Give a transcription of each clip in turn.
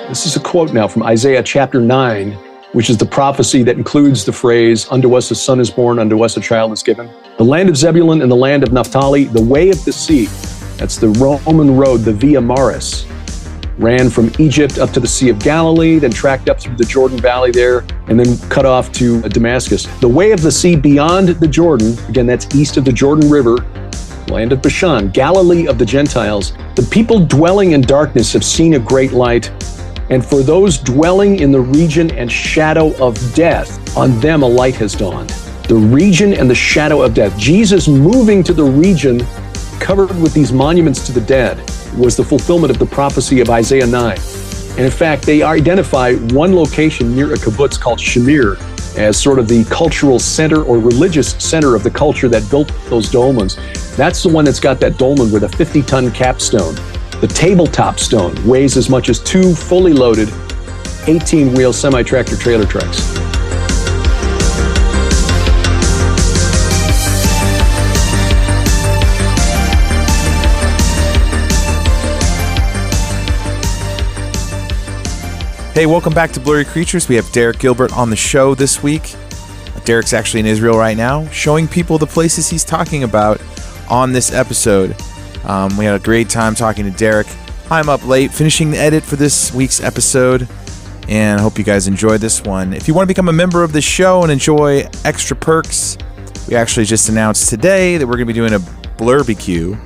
This is a quote now from Isaiah chapter 9, which is the prophecy that includes the phrase, "Unto us a son is born, unto us a child is given." The land of Zebulun and the land of Naphtali, the way of the sea, that's the Roman road, the Via Maris, ran from Egypt up to the Sea of Galilee, then tracked up through the Jordan Valley there, and then cut off to Damascus. The way of the sea beyond the Jordan, again, that's east of the Jordan River, land of Bashan, Galilee of the Gentiles. The people dwelling in darkness have seen a great light, and for those dwelling in the region and shadow of death, on them a light has dawned. The region and the shadow of death. Jesus moving to the region covered with these monuments to the dead was the fulfillment of the prophecy of Isaiah 9. And in fact, they identify one location near a kibbutz called Shamir as sort of the cultural center or religious center of the culture that built those dolmens. That's the one that's got that dolmen with a 50-ton capstone. The tabletop stone weighs as much as 2 fully loaded 18-wheel semi-tractor trailer trucks. Hey, welcome back to Blurry Creatures. We have Derek Gilbert on the show this week. Derek's actually in Israel right now, showing people the places he's talking about on this episode. We had a great time talking to Derek. I'm up late finishing the edit for this week's episode, and I hope you guys enjoyed this one. If you want to become a member of the show and enjoy extra perks, we actually just announced today that we're going to be doing a Blurbecue.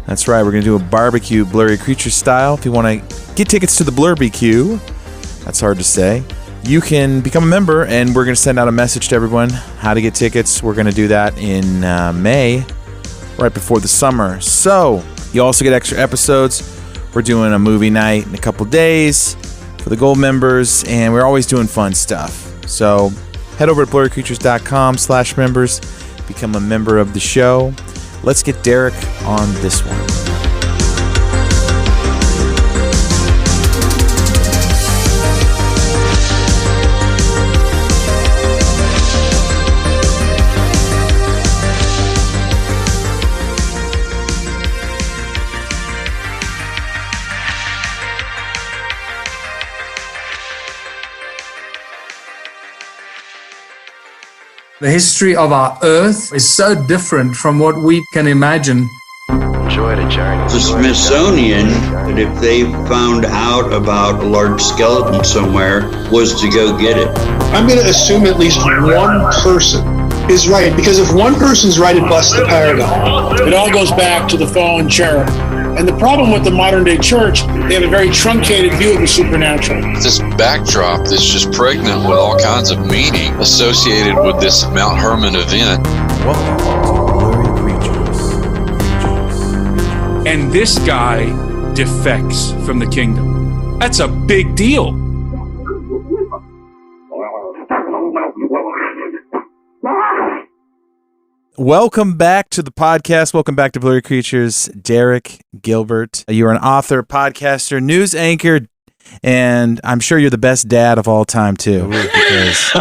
That's right, we're going to do a barbecue Blurry Creatures style. If you want to get tickets to the Blurbecue, that's hard to say, you can become a member, and we're going to send out a message to everyone how to get tickets. We're going to do that in May, right before the summer. So you also get extra episodes. We're doing a movie night in a couple days for the gold members, and we're always doing fun stuff. So head over to blurrycreatures.com/members, become a member of the show. Let's get Derek on this one. The history of our Earth is so different from what we can imagine. Enjoy the journey. The Smithsonian, that if they found out about a large skeleton somewhere, was to go get it. I'm going to assume at least one person is right, because if one person's right, it busts the paradigm. It all goes back to the fallen cherub. And the problem with the modern day church, they have a very truncated view of the supernatural. This backdrop that's just pregnant with all kinds of meaning associated with this Mount Hermon event. Welcome to Blurry Creatures. And this guy defects from the kingdom. That's a big deal. Welcome back to the podcast. Welcome back to Blurry Creatures. Derek Gilbert. You're an author, podcaster, news anchor, and I'm sure you're the best dad of all time, too. Because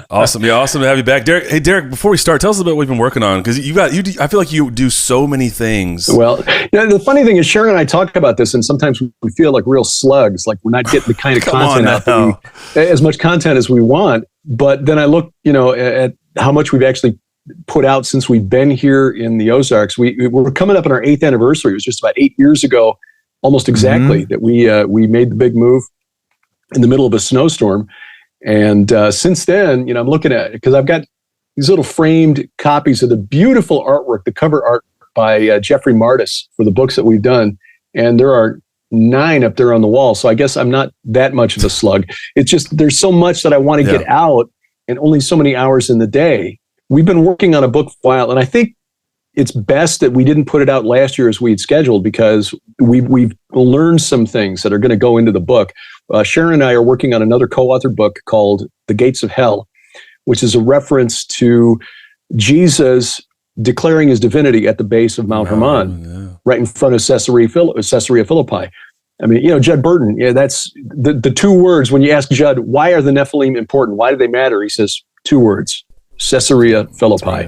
Awesome. Yeah, awesome to have you back. Derek, hey, Derek, before we start, tell us a bit what we've been working on, because I feel like you do so many things. Well, the funny thing is Sharon and I talk about this, and sometimes we feel like real slugs, like we're not getting the kind of content out there, as much content as we want. But then I look, at how much we've actually put out since we've been here in the Ozarks. We're coming up on our 8th anniversary. It was just about 8 years ago, almost exactly, that we made the big move in the middle of a snowstorm. And since then, I'm looking at it because I've got these little framed copies of the beautiful artwork, the cover art by Jeffrey Martis for the books that we've done. And there are 9 up there on the wall. So I guess I'm not that much of a slug. It's just there's so much that I want to get out and only so many hours in the day. We've been working on a book for a while, and I think it's best that we didn't put it out last year as we had scheduled, because we've learned some things that are going to go into the book. Sharon and I are working on another co-authored book called The Gates of Hell, which is a reference to Jesus declaring his divinity at the base of Mount Hermon, right in front of Caesarea Philippi. I mean, Judd Burton, that's the 2 words. When you ask Judd, why are the Nephilim important? Why do they matter? He says 2 words. Caesarea Philippi.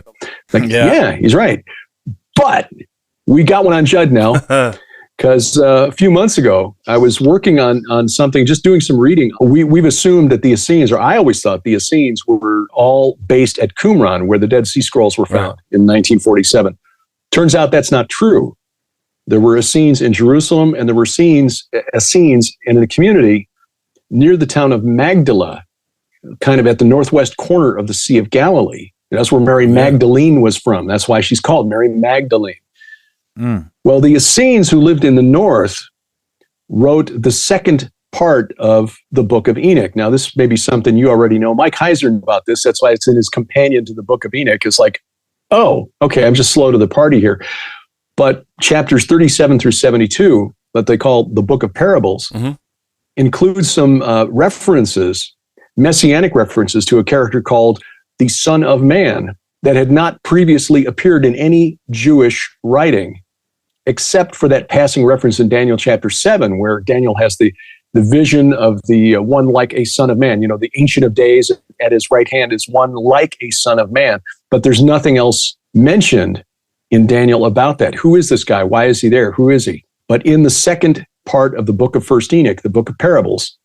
He's right. But we got one on Judd now, Because a few months ago, I was working on something, just doing some reading. We've assumed that the Essenes, or I always thought the Essenes were all based at Qumran, where the Dead Sea Scrolls were found in 1947. Turns out that's not true. There were Essenes in Jerusalem, and there were Essenes in a community near the town of Magdala, kind of at the northwest corner of the Sea of Galilee. That's where Mary Magdalene was from. That's why she's called Mary Magdalene. Well, the Essenes who lived in the north wrote the second part of the Book of Enoch. Now, this may be something you already know. Mike Heiser knew about this. That's why it's in his companion to the Book of Enoch. It's like, oh, okay, I'm just slow to the party here. But chapters 37 through 72, that they call the Book of Parables, includes some references, messianic references to a character called the Son of Man that had not previously appeared in any Jewish writing, except for that passing reference in Daniel chapter 7, where Daniel has the vision of the one like a son of man. You know, the Ancient of Days at his right hand is one like a son of man. But there's nothing else mentioned in Daniel about that. Who is this guy? Why is he there? Who is he? But in the second part of the book of First Enoch, the book of parables,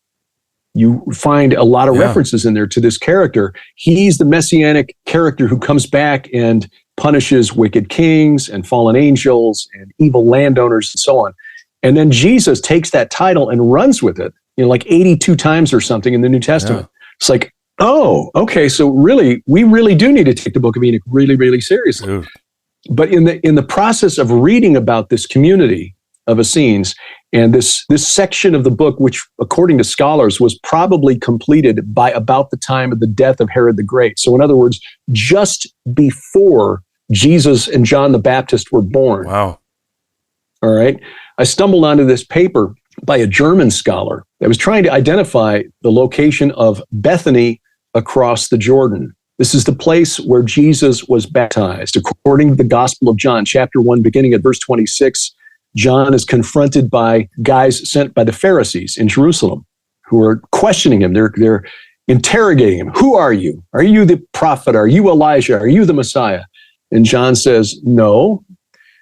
you find a lot of references in there to this character. He's the messianic character who comes back and punishes wicked kings and fallen angels and evil landowners and so on. And then Jesus takes that title and runs with it, like 82 times or something in the New Testament. It's like, oh, okay, so really, we really do need to take the Book of Enoch really, really seriously. But in the process of reading about this community of Essenes and this section of the book, which according to scholars was probably completed by about the time of the death of Herod the Great. So in other words, just before Jesus and John the Baptist were born. Wow. All right. I stumbled onto this paper by a German scholar that was trying to identify the location of Bethany across the Jordan. This is the place where Jesus was baptized. According to the Gospel of John, chapter 1, beginning at verse 26, John is confronted by guys sent by the Pharisees in Jerusalem who are questioning him. They're interrogating him. Who are you? Are you the prophet? Are you Elijah? Are you the Messiah? And John says, no,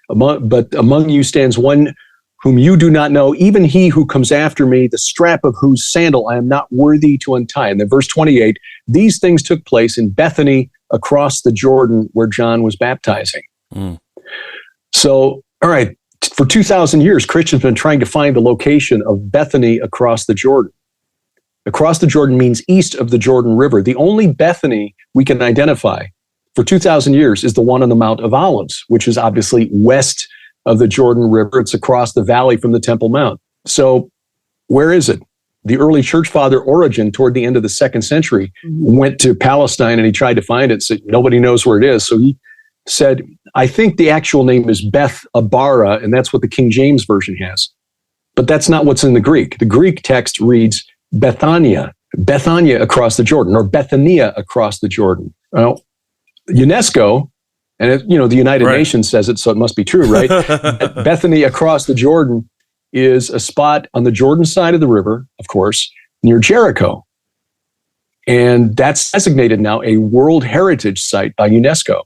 but among you stands one whom you do not know, even he who comes after me, the strap of whose sandal I am not worthy to untie. And then verse 28, these things took place in Bethany across the Jordan where John was baptizing. So, all right, for 2,000 years, Christians have been trying to find the location of Bethany across the Jordan. Across the Jordan means east of the Jordan River. The only Bethany we can identify for 2,000 years is the one on the Mount of Olives, which is obviously west of the Jordan River. It's across the valley from the Temple Mount. So where is it? The early church father Origen, toward the end of the 2nd century, went to Palestine and he tried to find it. So nobody knows where it is. So he said, I think the actual name is Beth Abara, and that's what the King James Version has. But that's not what's in the Greek. The Greek text reads Bethania across the Jordan, or Bethania across the Jordan. Now, UNESCO, and the United Nations says it, so it must be true, right? Bethany across the Jordan is a spot on the Jordan side of the river, of course, near Jericho. And that's designated now a World Heritage Site by UNESCO.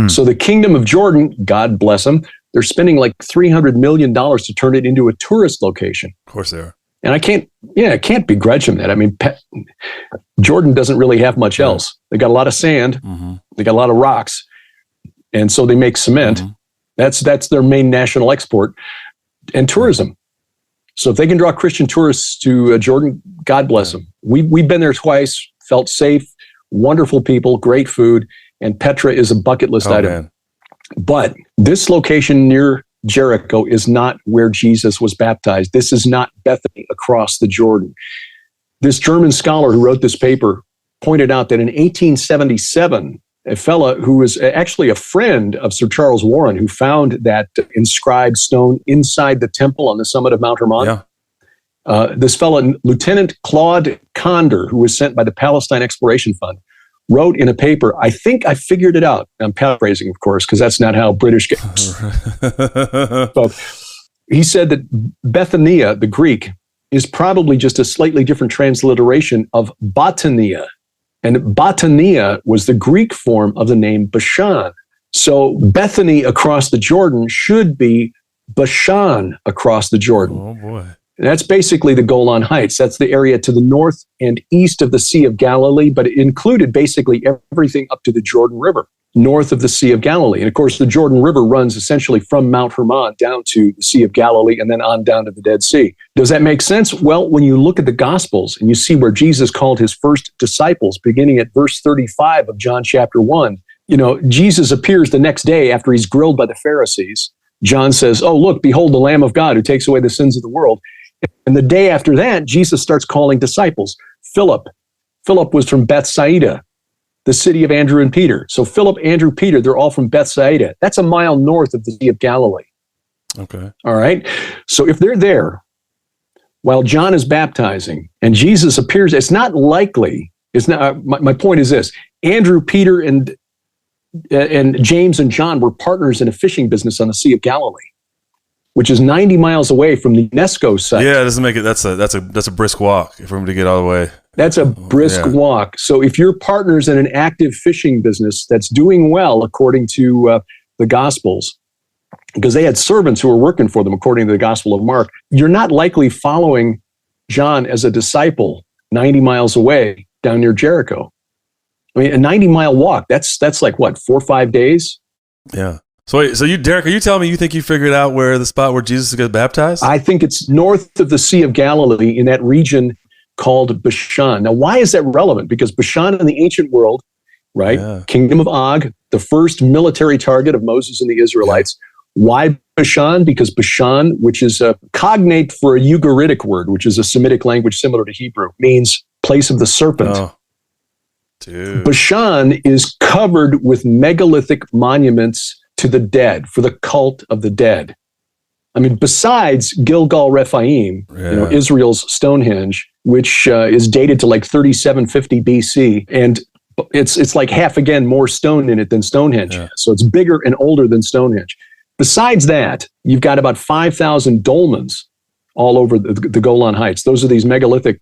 So the Kingdom of Jordan, God bless them, they're spending like $300 million to turn it into a tourist location. Of course they are. And I can't begrudge them that. I mean, Jordan doesn't really have much else. They got a lot of sand. They got a lot of rocks. And so they make cement. That's their main national export, and tourism. So if they can draw Christian tourists to Jordan, God bless them. We've been there twice, felt safe, wonderful people, great food, and Petra is a bucket list item. Man. But this location near Jericho is not where Jesus was baptized. This is not Bethany across the Jordan. This German scholar who wrote this paper pointed out that in 1877, a fella who was actually a friend of Sir Charles Warren, who found that inscribed stone inside the temple on the summit of Mount Hermon. This fella, Lieutenant Claude Condor, who was sent by the Palestine Exploration Fund, wrote in a paper, I think I figured it out. I'm paraphrasing, of course, because that's not how British get. So he said that Bethania, the Greek, is probably just a slightly different transliteration of Botania. And Botania was the Greek form of the name Bashan. So Bethany across the Jordan should be Bashan across the Jordan. Oh, boy. That's basically the Golan Heights. That's the area to the north and east of the Sea of Galilee, but it included basically everything up to the Jordan River, north of the Sea of Galilee. And of course, the Jordan River runs essentially from Mount Hermon down to the Sea of Galilee and then on down to the Dead Sea. Does that make sense? Well, when you look at the Gospels and you see where Jesus called his first disciples, beginning at verse 35 of John chapter 1, Jesus appears the next day after he's grilled by the Pharisees. John says, "Oh, look, behold the Lamb of God who takes away the sins of the world." And the day after that, Jesus starts calling disciples. Philip was from Bethsaida, the city of Andrew and Peter. So Philip, Andrew, Peter, they're all from Bethsaida. That's a mile north of the Sea of Galilee. Okay. All right. So if they're there while John is baptizing and Jesus appears, it's not likely. It's not. My point is this: Andrew, Peter, and James and John were partners in a fishing business on the Sea of Galilee, which is 90 miles away from the UNESCO site. Yeah, it doesn't make it. That's a brisk walk for him to get all the way. That's a brisk walk. So if you're partners in an active fishing business that's doing well, according to the Gospels, because they had servants who were working for them, according to the Gospel of Mark, you're not likely following John as a disciple 90 miles away down near Jericho. I mean, a 90-mile walk, that's like what, 4 or 5 days? Yeah. So wait, so Derek, are you telling me you think you figured out where the spot where Jesus got baptized? I think it's north of the Sea of Galilee in that region called Bashan. Now, why is that relevant? Because Bashan in the ancient world, right? Yeah. Kingdom of Og, the first military target of Moses and the Israelites. Yeah. Why Bashan? Because Bashan, which is a cognate for a Ugaritic word, which is a Semitic language similar to Hebrew, means place of the serpent. Oh. Dude. Bashan is covered with megalithic monuments to the dead, for the cult of the dead. I mean, besides Gilgal Rephaim, Israel's Stonehenge, which is dated to like 3750 BC, and it's like half again more stone in it than Stonehenge has. So it's bigger and older than Stonehenge. Besides that, you've got about 5,000 dolmens all over the Golan Heights. Those are these megalithic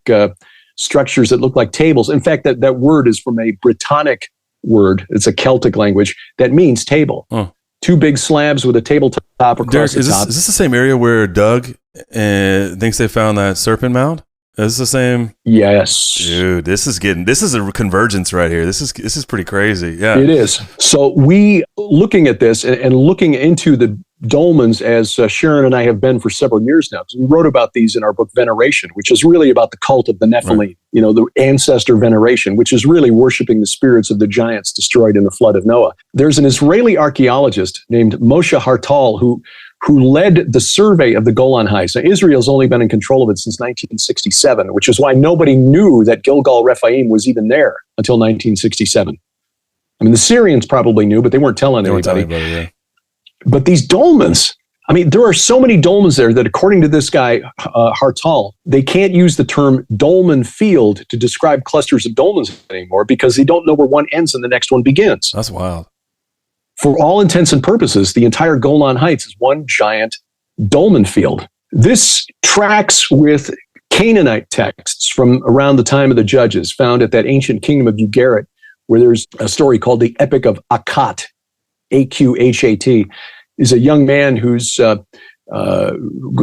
structures that look like tables. In fact, that word is from a Brittonic word. It's a Celtic language that means table. Oh. 2 big slabs with a tabletop across Derek, the top. Is this the same area where Doug thinks they found that serpent mound? Is this the same? Yes. Dude, this is a convergence right here. This is pretty crazy. Yeah. It is. So we, looking at this and looking into the dolmens, as Sharon and I have been for several years now, because we wrote about these in our book Veneration, which is really about the cult of the Nephilim, the ancestor veneration, which is really worshiping the spirits of the giants destroyed in the flood of Noah. There's an Israeli archaeologist named Moshe Hartal who led the survey of the Golan Heights. Now, Israel's only been in control of it since 1967, which is why nobody knew that Gilgal Rephaim was even there until 1967. I mean, the Syrians probably knew, but they weren't telling anybody. But these dolmens, I mean, there are so many dolmens there that according to this guy, Hartal, they can't use the term dolmen field to describe clusters of dolmens anymore because they don't know where one ends and the next one begins. That's wild. For all intents and purposes, the entire Golan Heights is one giant dolmen field. This tracks with Canaanite texts from around the time of the Judges found at that ancient kingdom of Ugarit, where there's a story called the Epic of Akhat, A-Q-H-A-T, is a young man who's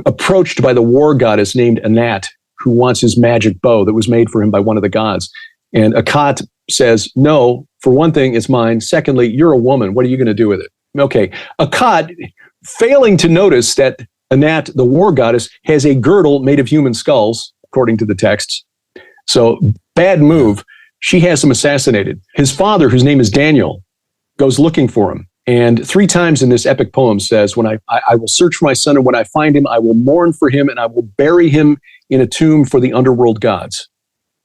approached by the war goddess named Anat, who wants his magic bow that was made for him by one of the gods. And Akhat says, no, for one thing, it's mine. Secondly, you're a woman. What are you going to do with it? Okay. Akhat, failing to notice that Anat, the war goddess, has a girdle made of human skulls, according to the texts. So bad move. She has him assassinated. His father, whose name is Daniel, goes looking for him. And 3 times in this epic poem says, when I will search for my son, and when I find him, I will mourn for him, and I will bury him in a tomb for the underworld gods,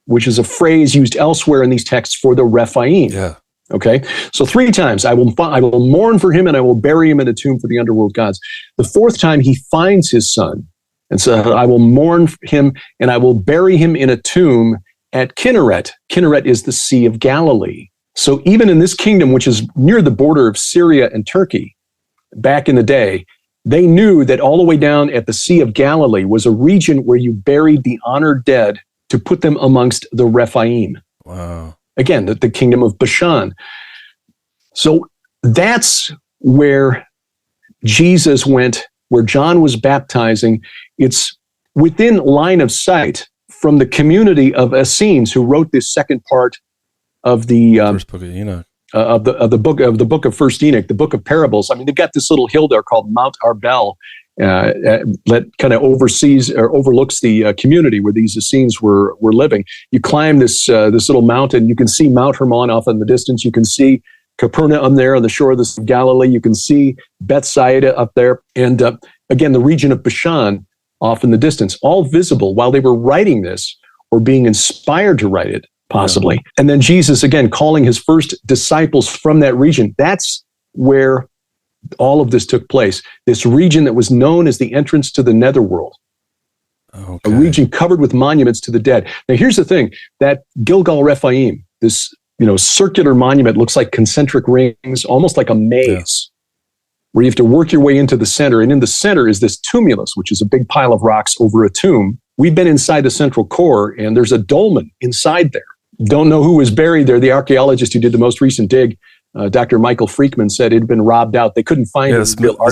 which is a phrase used elsewhere in these texts for the Rephaim. Yeah. Okay. So 3 times, I will mourn for him, and I will bury him in a tomb for the underworld gods. The 4th time, he finds his son, and so I will mourn for him, and I will bury him in a tomb at Kinneret. Kinneret is the Sea of Galilee. So even in this kingdom, which is near the border of Syria and Turkey, back in the day, they knew that all the way down at the Sea of Galilee was a region where you buried the honored dead to put them amongst the Rephaim. Wow. Again, the kingdom of Bashan. So that's where Jesus went where John was baptizing. It's within line of sight from the community of Essenes, who wrote this second part of the First book of Enoch. Of the book of First Enoch, the book of parables. I mean, they've got this little hill there called Mount Arbel that kind of oversees or overlooks the community where these Essenes were living. You climb this little mountain. You can see Mount Hermon off in the distance. You can see Capernaum there on the shore of the Sea of Galilee. You can see Bethsaida up there, and again the region of Bashan off in the distance, all visible while they were writing this or being inspired to write it. Possibly. And then Jesus, again, calling his first disciples from that region. That's where all of this took place. This region that was known as the entrance to the netherworld. Okay. A region covered with monuments to the dead. Now, here's the thing. That Gilgal Rephaim, this circular monument, looks like concentric rings, almost like a maze, where you have to work your way into the center. And in the center is this tumulus, which is a big pile of rocks over a tomb. We've been inside the central core, and there's a dolmen inside there. Don't know who was buried there. The archaeologist who did the most recent dig, Dr. Michael Freakman, said it had been robbed out. They couldn't find it. The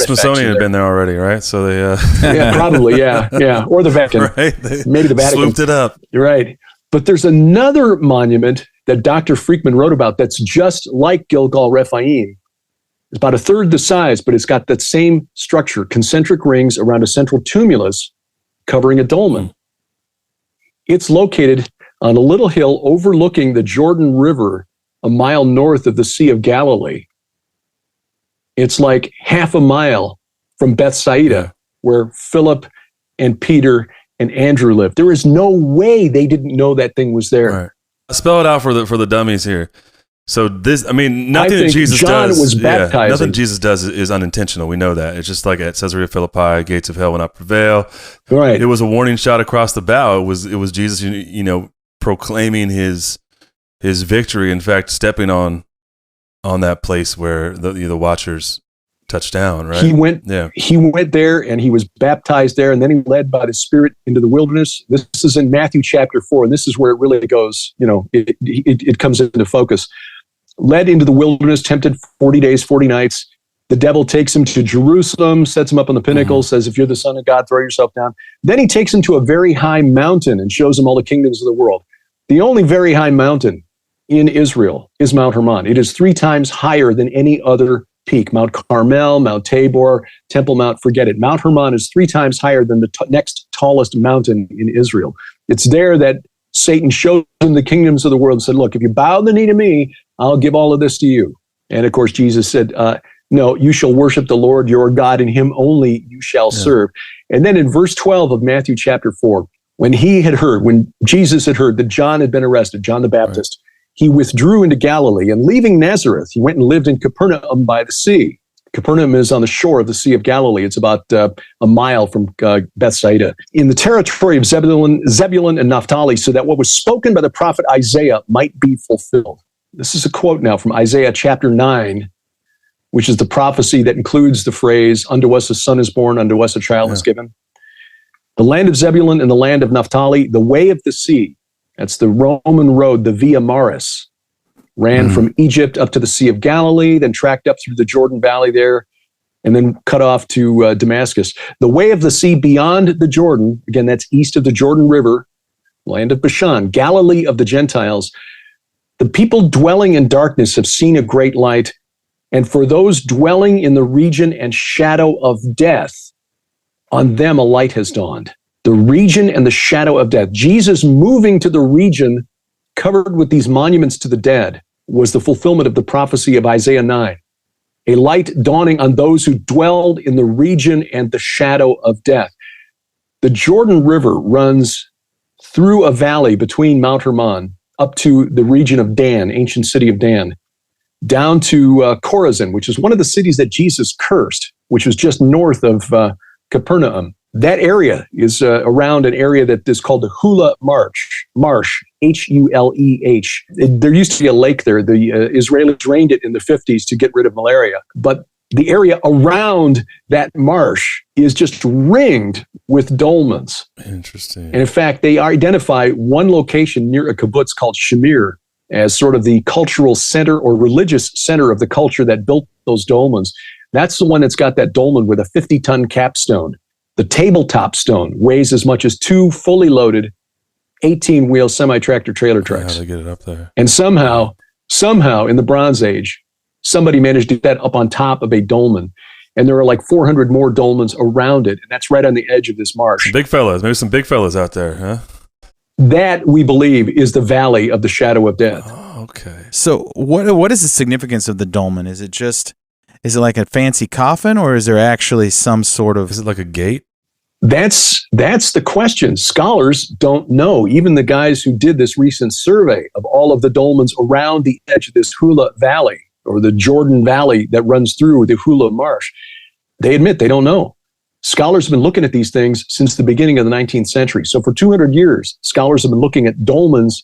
Smithsonian had been there already, right? So they yeah, probably, yeah. Or the Vatican. Right? Maybe the Vatican. Swooped it up. You're right. But there's another monument that Dr. Freakman wrote about that's just like Gilgal Rephaim. It's about a third the size, but it's got that same structure, concentric rings around a central tumulus covering a dolmen. It's located on a little hill overlooking the Jordan River, a mile north of the Sea of Galilee. It's like half a mile from Bethsaida, where Philip and Peter and Andrew lived. There is no way they didn't know that thing was there. Right. Spell it out for the dummies here. So this, I mean, nothing that Jesus John does. was baptizing. Nothing Jesus does is unintentional. We know that. It's just like at Caesarea Philippi, gates of hell will not prevail. Right. It was a warning shot across the bow. It was Jesus, proclaiming his victory. In fact, stepping on that place where the watchers touched down. Right. He went there and he was baptized there, and then he led by the Spirit into the wilderness. This is in Matthew chapter 4, and this is where it really goes. It comes into focus. Led into the wilderness, tempted 40 days, 40 nights. The devil takes him to Jerusalem, sets him up on the pinnacle, says, if you're the Son of God, throw yourself down. Then he takes him to a very high mountain and shows him all the kingdoms of the world. The only very high mountain in Israel is Mount Hermon. It is 3 times higher than any other peak. Mount Carmel, Mount Tabor, Temple Mount, forget it. Mount Hermon is 3 times higher than the next tallest mountain in Israel. It's there that Satan showed him the kingdoms of the world and said, look, if you bow the knee to me, I'll give all of this to you. And of course, Jesus said, no, you shall worship the Lord your God, and him only you shall serve. And then in verse 12 of Matthew chapter 4, when Jesus had heard that John had been arrested, John the Baptist, he withdrew into Galilee, and leaving Nazareth, he went and lived in Capernaum by the sea. Capernaum is on the shore of the Sea of Galilee. It's about a mile from Bethsaida, in the territory of Zebulun and Naphtali, so that what was spoken by the prophet Isaiah might be fulfilled. This is a quote now from Isaiah chapter 9, which is the prophecy that includes the phrase, unto us a son is born, unto us a child is given. The land of Zebulun and the land of Naphtali, the way of the sea, that's the Roman road, the Via Maris, ran from Egypt up to the Sea of Galilee, then tracked up through the Jordan Valley there, and then cut off to Damascus. The way of the sea beyond the Jordan, again, that's east of the Jordan River, land of Bashan, Galilee of the Gentiles. The people dwelling in darkness have seen a great light, and for those dwelling in the region and shadow of death, on them a light has dawned. The region and the shadow of death. Jesus moving to the region covered with these monuments to the dead was the fulfillment of the prophecy of Isaiah 9. A light dawning on those who dwelled in the region and the shadow of death. The Jordan River runs through a valley between Mount Hermon up to the region of Dan, ancient city of Dan, down to Chorazin, which is one of the cities that Jesus cursed, which was just north of Capernaum. That area is around an area that is called the Hula Marsh, H-U-L-E-H. There used to be a lake there. The Israelis drained it in the 50s to get rid of malaria. But the area around that marsh is just ringed with dolmens. Interesting. And in fact, they identify one location near a kibbutz called Shamir as sort of the cultural center or religious center of the culture that built those dolmens. That's the one that's got that dolmen with a 50-ton capstone. The tabletop stone weighs as much as 2 fully loaded 18-wheel semi-tractor trailer trucks. How they get it up there? And somehow in the Bronze Age, somebody managed to get that up on top of a dolmen. And there are like 400 more dolmens around it. And that's right on the edge of this marsh. Big fellas. Maybe some big fellas out there, huh? That, we believe, is the Valley of the Shadow of Death. Oh, okay. So what is the significance of the dolmen? Is it like a fancy coffin, or is there actually some sort of... Is it like a gate? That's the question. Scholars don't know. Even the guys who did this recent survey of all of the dolmens around the edge of this Hula Valley, or the Jordan Valley that runs through the Hula Marsh, they admit they don't know. Scholars have been looking at these things since the beginning of the 19th century. So for 200 years, scholars have been looking at dolmens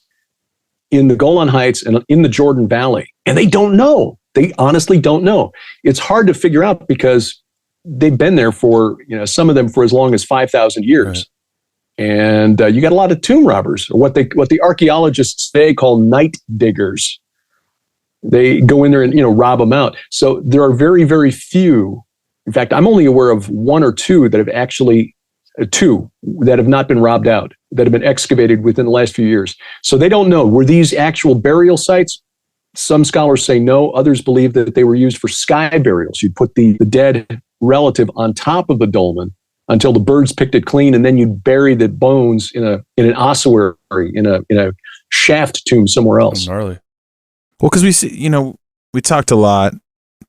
in the Golan Heights and in the Jordan Valley, and they don't know. They honestly don't know. It's hard to figure out because they've been there for, some of them for as long as 5,000 years. Right. And you got a lot of tomb robbers, or what the archaeologists today call night diggers. They go in there and, rob them out. So there are very, very few. In fact, I'm only aware of 1 or 2 that have actually, 2 that have not been robbed out, that have been excavated within the last few years. So they don't know. Were these actual burial sites? Some scholars say no. Others believe that they were used for sky burials. You'd put the dead relative on top of the dolmen until the birds picked it clean, and then you'd bury the bones in an ossuary, in a shaft tomb somewhere else. Gnarly. Well, because we see, we talked to a lot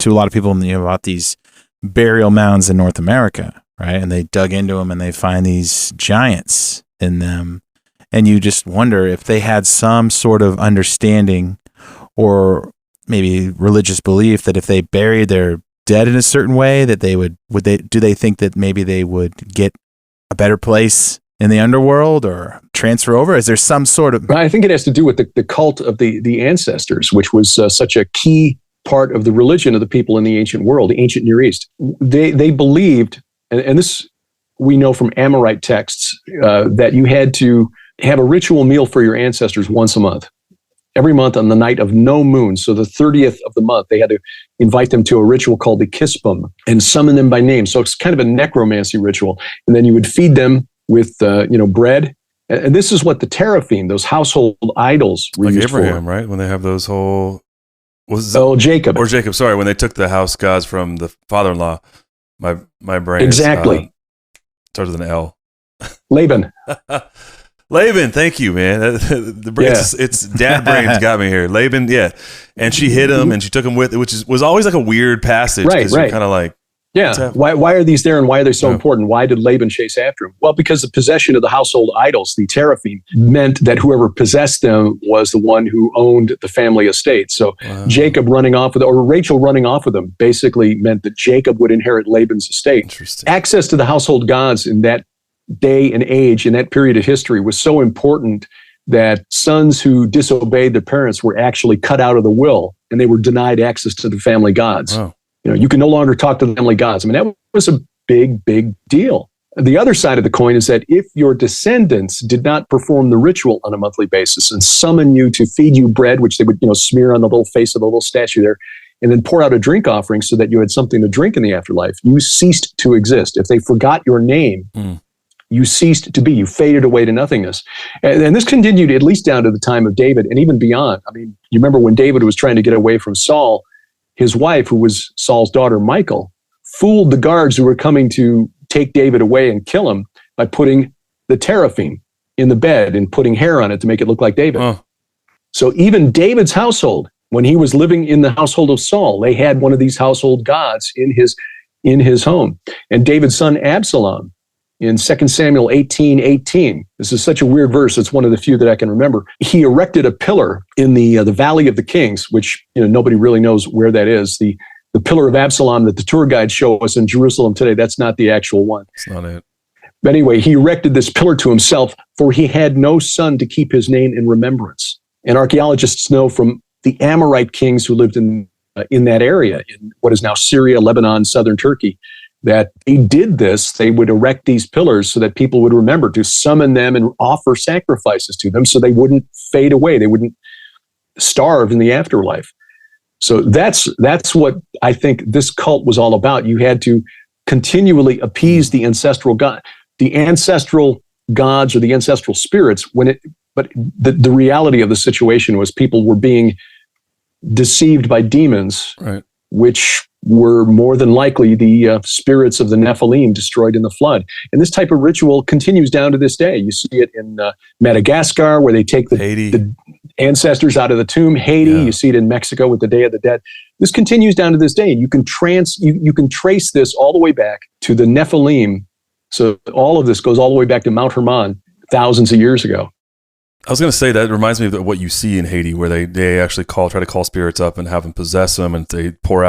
of people about these burial mounds in North America, right? And they dug into them and they find these giants in them. And you just wonder if they had some sort of understanding or maybe religious belief that if they buried their dead in a certain way, that do they think that maybe they would get a better place in the underworld or transfer over? Is there some sort of... I think it has to do with the cult of the ancestors, which was such a key part of the religion of the people in the ancient world, the ancient Near East. They believed, and this we know from Amorite texts, that you had to have a ritual meal for your ancestors once a month. Every month on the night of no moon, so the 30th of the month, they had to invite them to a ritual called the Kispum and summon them by name. So it's kind of a necromancy ritual. And then you would feed them with bread. And this is what the teraphim, those household idols, were like used Abraham, for. right? When they have those whole... Jacob. Or Jacob, sorry, when they took the house gods from the father-in-law. My brain exactly. Starts with an L. Laban. Laban, thank you, man. It's dad brains got me here. Laban, yeah. And she hid him and she took him with, which was always like a weird passage. Right. Kind of like, yeah. Why are these there and why are they so important? Why did Laban chase after him? Well, because the possession of the household idols, the teraphim, meant that whoever possessed them was the one who owned the family estate. So Jacob running off with, or Rachel running off with them, basically meant that Jacob would inherit Laban's estate. Interesting. Access to the household gods in that day and age, in that period of history, was so important that sons who disobeyed their parents were actually cut out of the will and they were denied access to the family gods. Wow. You can no longer talk to the family gods. I mean, that was a big, big deal. The other side of the coin is that if your descendants did not perform the ritual on a monthly basis and summon you to feed you bread, which they would, smear on the little face of the little statue there, and then pour out a drink offering so that you had something to drink in the afterlife, you ceased to exist. If they forgot your name, you ceased to be. You faded away to nothingness. And this continued at least down to the time of David and even beyond. I mean, you remember when David was trying to get away from Saul, his wife, who was Saul's daughter, Michal, fooled the guards who were coming to take David away and kill him by putting the teraphim in the bed and putting hair on it to make it look like David. Oh. So even David's household, when he was living in the household of Saul, they had one of these household gods in his home. And David's son Absalom, in 2 Samuel 18:18, this is such a weird verse, it's one of the few that I can remember. He erected a pillar in the Valley of the Kings, which nobody really knows where that is. The pillar of Absalom that the tour guides show us in Jerusalem today, that's not the actual one. It's not it. But anyway, he erected this pillar to himself, for he had no son to keep his name in remembrance. And archaeologists know from the Amorite kings who lived in that area, in what is now Syria, Lebanon, southern Turkey, that they did this. They would erect these pillars so that people would remember to summon them and offer sacrifices to them so they wouldn't fade away. They wouldn't starve in the afterlife. So that's what I think this cult was all about. You had to continually appease the ancestral gods or the ancestral spirits but the reality of the situation was people were being deceived by demons, right, which were more than likely the spirits of the Nephilim destroyed in the flood. And this type of ritual continues down to this day. You see it in Madagascar, where they take the ancestors out of the tomb. Haiti, you see it in Mexico with the Day of the Dead. This continues down to this day, and you can trace this all the way back to the Nephilim. So all of this goes all the way back to Mount Hermon thousands of years ago. I was going to say that reminds me of what you see in Haiti, where they actually try to call spirits up and have them possess them, and they pour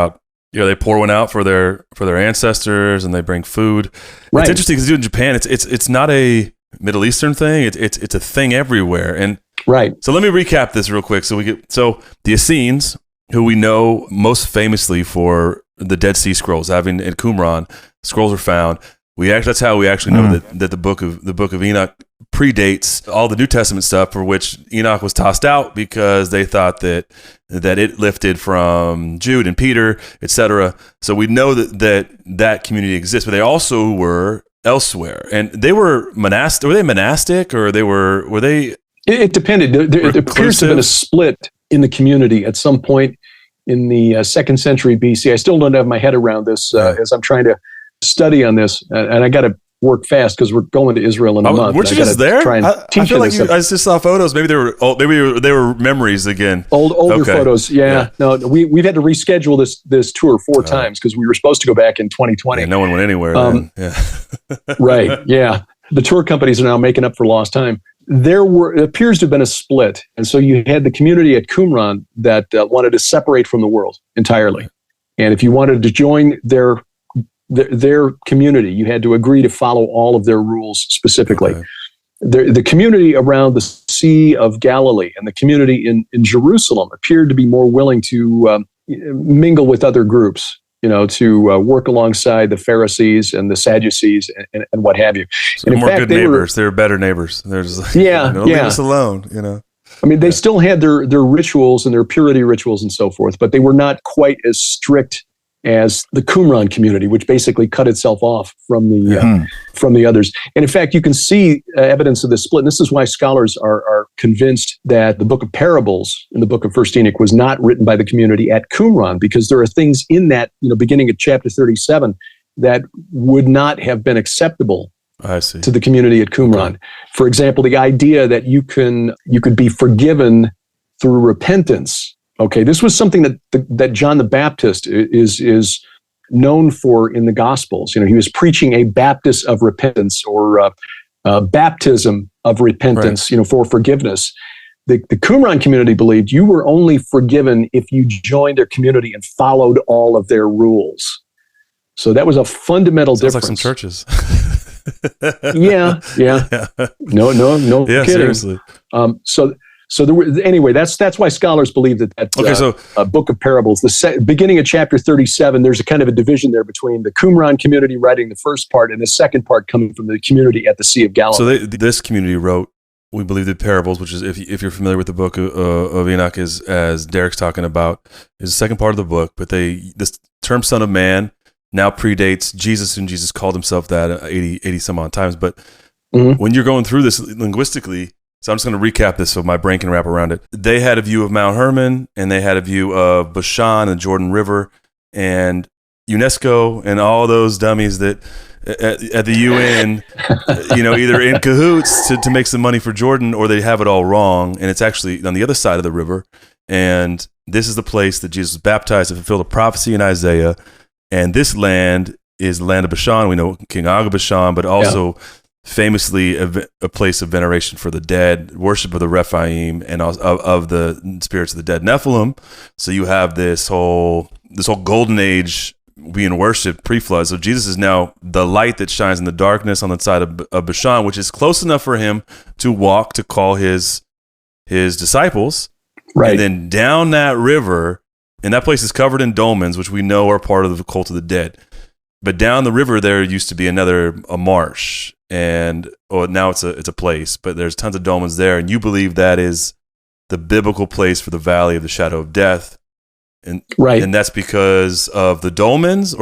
one out for their ancestors, and they bring food. Right. It's interesting because in Japan, it's not a Middle Eastern thing. It's a thing everywhere. And right. So let me recap this real quick. So the Essenes, who we know most famously for the Dead Sea Scrolls, having in Qumran, scrolls are found. That's how we actually know that the book of Enoch predates all the New Testament stuff, for which Enoch was tossed out because they thought that it lifted from Jude and Peter, etc. So we know that community exists, but they also were elsewhere, and they were monastic. Were they monastic, or were they? It depended. There appears to have been a split in the community at some point in the 2nd century BC. I still don't have my head around this as I'm trying to study on this, and I got to work fast because we're going to Israel in a month. Weren't you just there? I feel like I just saw photos. Maybe they were memories again. Older photos. Yeah. No, we've had to reschedule this tour 4 times because we were supposed to go back in 2020. Yeah, no one went anywhere. Then. Yeah. Right. Yeah. The tour companies are now making up for lost time. It appears to have been a split, and so you had the community at Qumran that wanted to separate from the world entirely, and if you wanted to join their community, you had to agree to follow all of their rules specifically. Okay. The community around the Sea of Galilee and the community in Jerusalem appeared to be more willing to mingle with other groups, to work alongside the Pharisees and the Sadducees and what have you. So and more good neighbors. They're better neighbors. They're just leave us alone, I mean, they still had their rituals and their purity rituals and so forth, but they were not quite as strict as the Qumran community, which basically cut itself off from the others. And in fact, you can see evidence of this split. And this is why scholars are convinced that the book of parables in the book of 1st Enoch was not written by the community at Qumran, because there are things in that, beginning at chapter 37, that would not have been acceptable to the community at Qumran. Okay. For example, the idea that you could be forgiven through repentance. Okay, this was something that John the Baptist is known for in the Gospels. He was preaching a Baptist of repentance, or baptism of repentance, right, for forgiveness. The Qumran community believed you were only forgiven if you joined their community and followed all of their rules. So that was a fundamental difference. Sounds like some churches. Yeah. No yeah, kidding. Seriously. So anyway, that's why scholars believe that book of parables, beginning at chapter 37, there's a kind of a division there between the Qumran community writing the first part and the second part coming from the community at the Sea of Galilee. So this community wrote, we believe, the parables, which is, if you're familiar with the book of Enoch, as Derek's talking about, is the second part of the book. But this term "Son of Man" now predates Jesus, and Jesus called himself that 80 some odd times. But when you're going through this linguistically, so I'm just going to recap this so my brain can wrap around it. They had a view of Mount Hermon, and they had a view of Bashan and the Jordan River, and UNESCO and all those dummies that at the UN, either in cahoots to make some money for Jordan, or they have it all wrong, and it's actually on the other side of the river. And this is the place that Jesus was baptized to fulfill the prophecy in Isaiah. And this land is the land of Bashan. We know King Og of Bashan, but also famously a place of veneration for the dead, worship of the Rephaim, and of the spirits of the dead Nephilim. So you have this whole golden age being worshipped pre-flood. So Jesus is now the light that shines in the darkness on the side of Bashan, which is close enough for him to walk to call his disciples. Right. And then down that river, and that place is covered in dolmens, which we know are part of the cult of the dead. But down the river there used to be a marsh, and now it's a place. But there's tons of dolmens there, and you believe that is the biblical place for the valley of the shadow of death, And right. And that's because of the dolmens,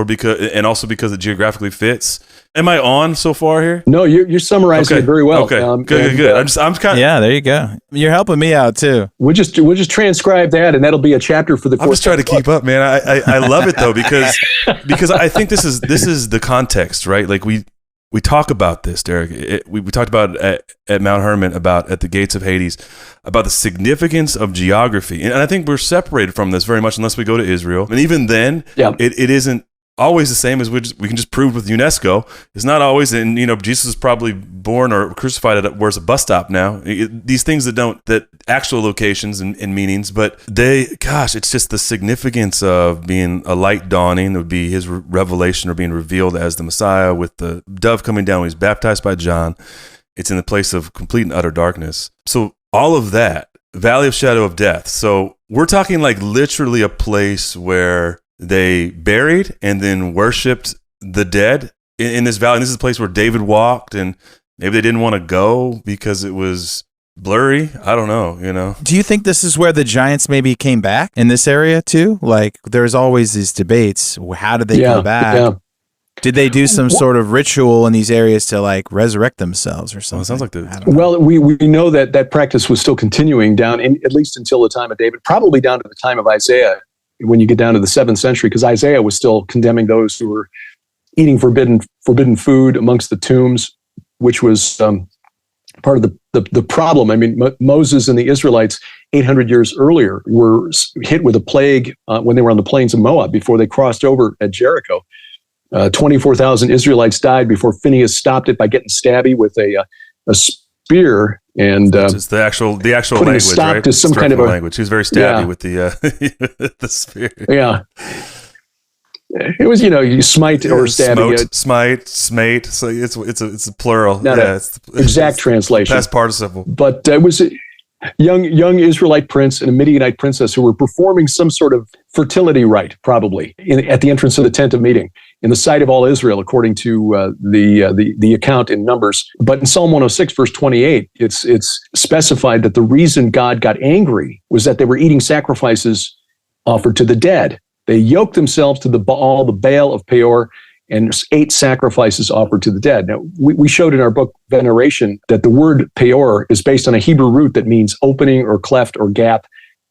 and also because it geographically fits. Am I on so far here? No, you're summarizing it very well. Okay, good. I'm kind of, yeah, there you go. You're helping me out too. We'll just transcribe that, and that'll be a chapter for the. I'm just trying to keep up, man. I love it though because I think this is the context, right? Like we talk about this, Derek. We talked about at Mount Hermon, about at the gates of Hades, about the significance of geography, and I think we're separated from this very much unless we go to Israel. And even then, it isn't always the same as we can just prove with UNESCO. It's not always, and Jesus is probably born or crucified at where's a bus stop now. These things that actual locations and meanings, but it's just the significance of being a light dawning. It would be his revelation or being revealed as the Messiah with the dove coming down when he's baptized by John. It's in the place of complete and utter darkness. So all of that, Valley of Shadow of Death. So we're talking like literally a place where they buried and then worshipped the dead in this valley. And this is a place where David walked, and maybe they didn't want to go because it was blurry. I don't know, Do you think this is where the giants maybe came back in this area too? Like there's always these debates. How did they come back? Yeah. Did they do some sort of ritual in these areas to like resurrect themselves or something? Well, it sounds like Well, we know that practice was still continuing down at least until the time of David, probably down to the time of Isaiah. When you get down to the 7th century, because Isaiah was still condemning those who were eating forbidden food amongst the tombs, which was part of the problem. I mean, Moses and the Israelites 800 years earlier were hit with a plague when they were on the plains of Moab before they crossed over at Jericho. 24,000 Israelites died before Phinehas stopped it by getting stabby with a spear. And it's the actual language, stop right? To some kind of a language. He was very stabby with the spear. Yeah, it was you smite or stabby. Smite. So it's a plural. It's exact translation. Past participle. But it was a young Israelite prince and a Midianite princess who were performing some sort of fertility rite, probably at the entrance of the tent of meeting, in the sight of all Israel, according to the account in Numbers. But in Psalm 106, verse 28, it's specified that the reason God got angry was that they were eating sacrifices offered to the dead. They yoked themselves to the Baal of Peor, and ate sacrifices offered to the dead. Now, we showed in our book, Veneration, that the word Peor is based on a Hebrew root that means opening or cleft or gap.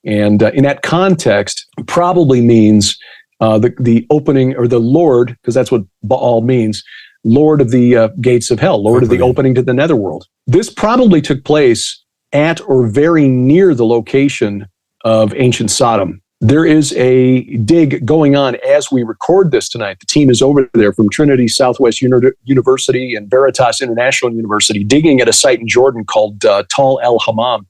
And in that context, probably means the opening, or the Lord, because that's what Baal means, Lord of the gates of hell, Lord of the opening to the netherworld. This probably took place at or very near the location of ancient Sodom. There is a dig going on as we record this tonight. The team is over there from Trinity Southwest University and Veritas International University, digging at a site in Jordan called Tal El Hammam.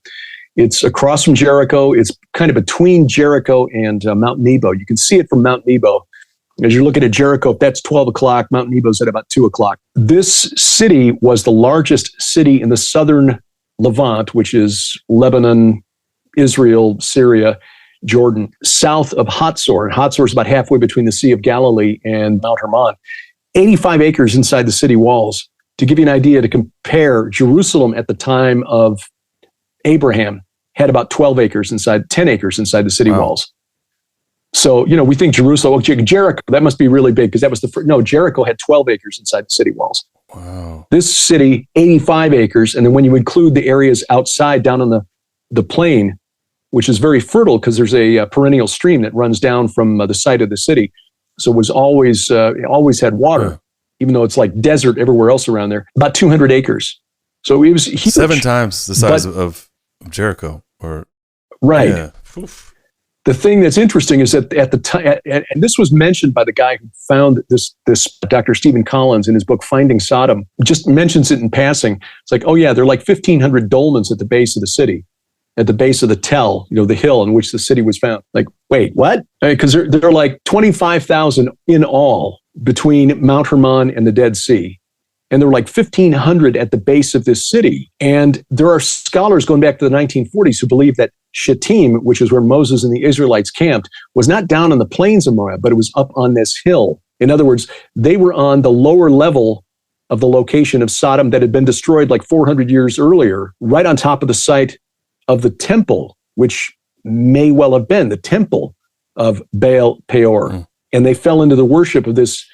It's across from Jericho. It's kind of between Jericho and Mount Nebo. You can see it from Mount Nebo. As you're looking at Jericho, if that's 12 o'clock, Mount Nebo's at about 2 o'clock. This city was the largest city in the southern Levant, which is Lebanon, Israel, Syria, Jordan, south of Hatzor. And Hatzor is about halfway between the Sea of Galilee and Mount Hermon. 85 acres inside the city walls. To give you an idea, to compare, Jerusalem at the time of Abraham had about 10 acres inside the city walls. So, we think Jerusalem, Jericho, that must be really big because that was the first. No, Jericho had 12 acres inside the city walls. Wow. This city, 85 acres. And then when you include the areas outside down on the plain, which is very fertile because there's a perennial stream that runs down from the site of the city. So it was always had water, even though it's like desert everywhere else around there. About 200 acres. So it was huge. 7 times the size of Jericho. Right. Yeah. The thing that's interesting is that at the time, and this was mentioned by the guy who found this Dr. Stephen Collins in his book, Finding Sodom, just mentions it in passing. It's like, there are like 1,500 dolmens at the base of the city, at the base of the Tell, the hill on which the city was found. Like, wait, what? Because there are like 25,000 in all between Mount Hermon and the Dead Sea. And there were like 1,500 at the base of this city. And there are scholars going back to the 1940s who believe that Shittim, which is where Moses and the Israelites camped, was not down on the plains of Moab, but it was up on this hill. In other words, they were on the lower level of the location of Sodom that had been destroyed like 400 years earlier, right on top of the site of the temple, which may well have been the temple of Baal Peor. And they fell into the worship of this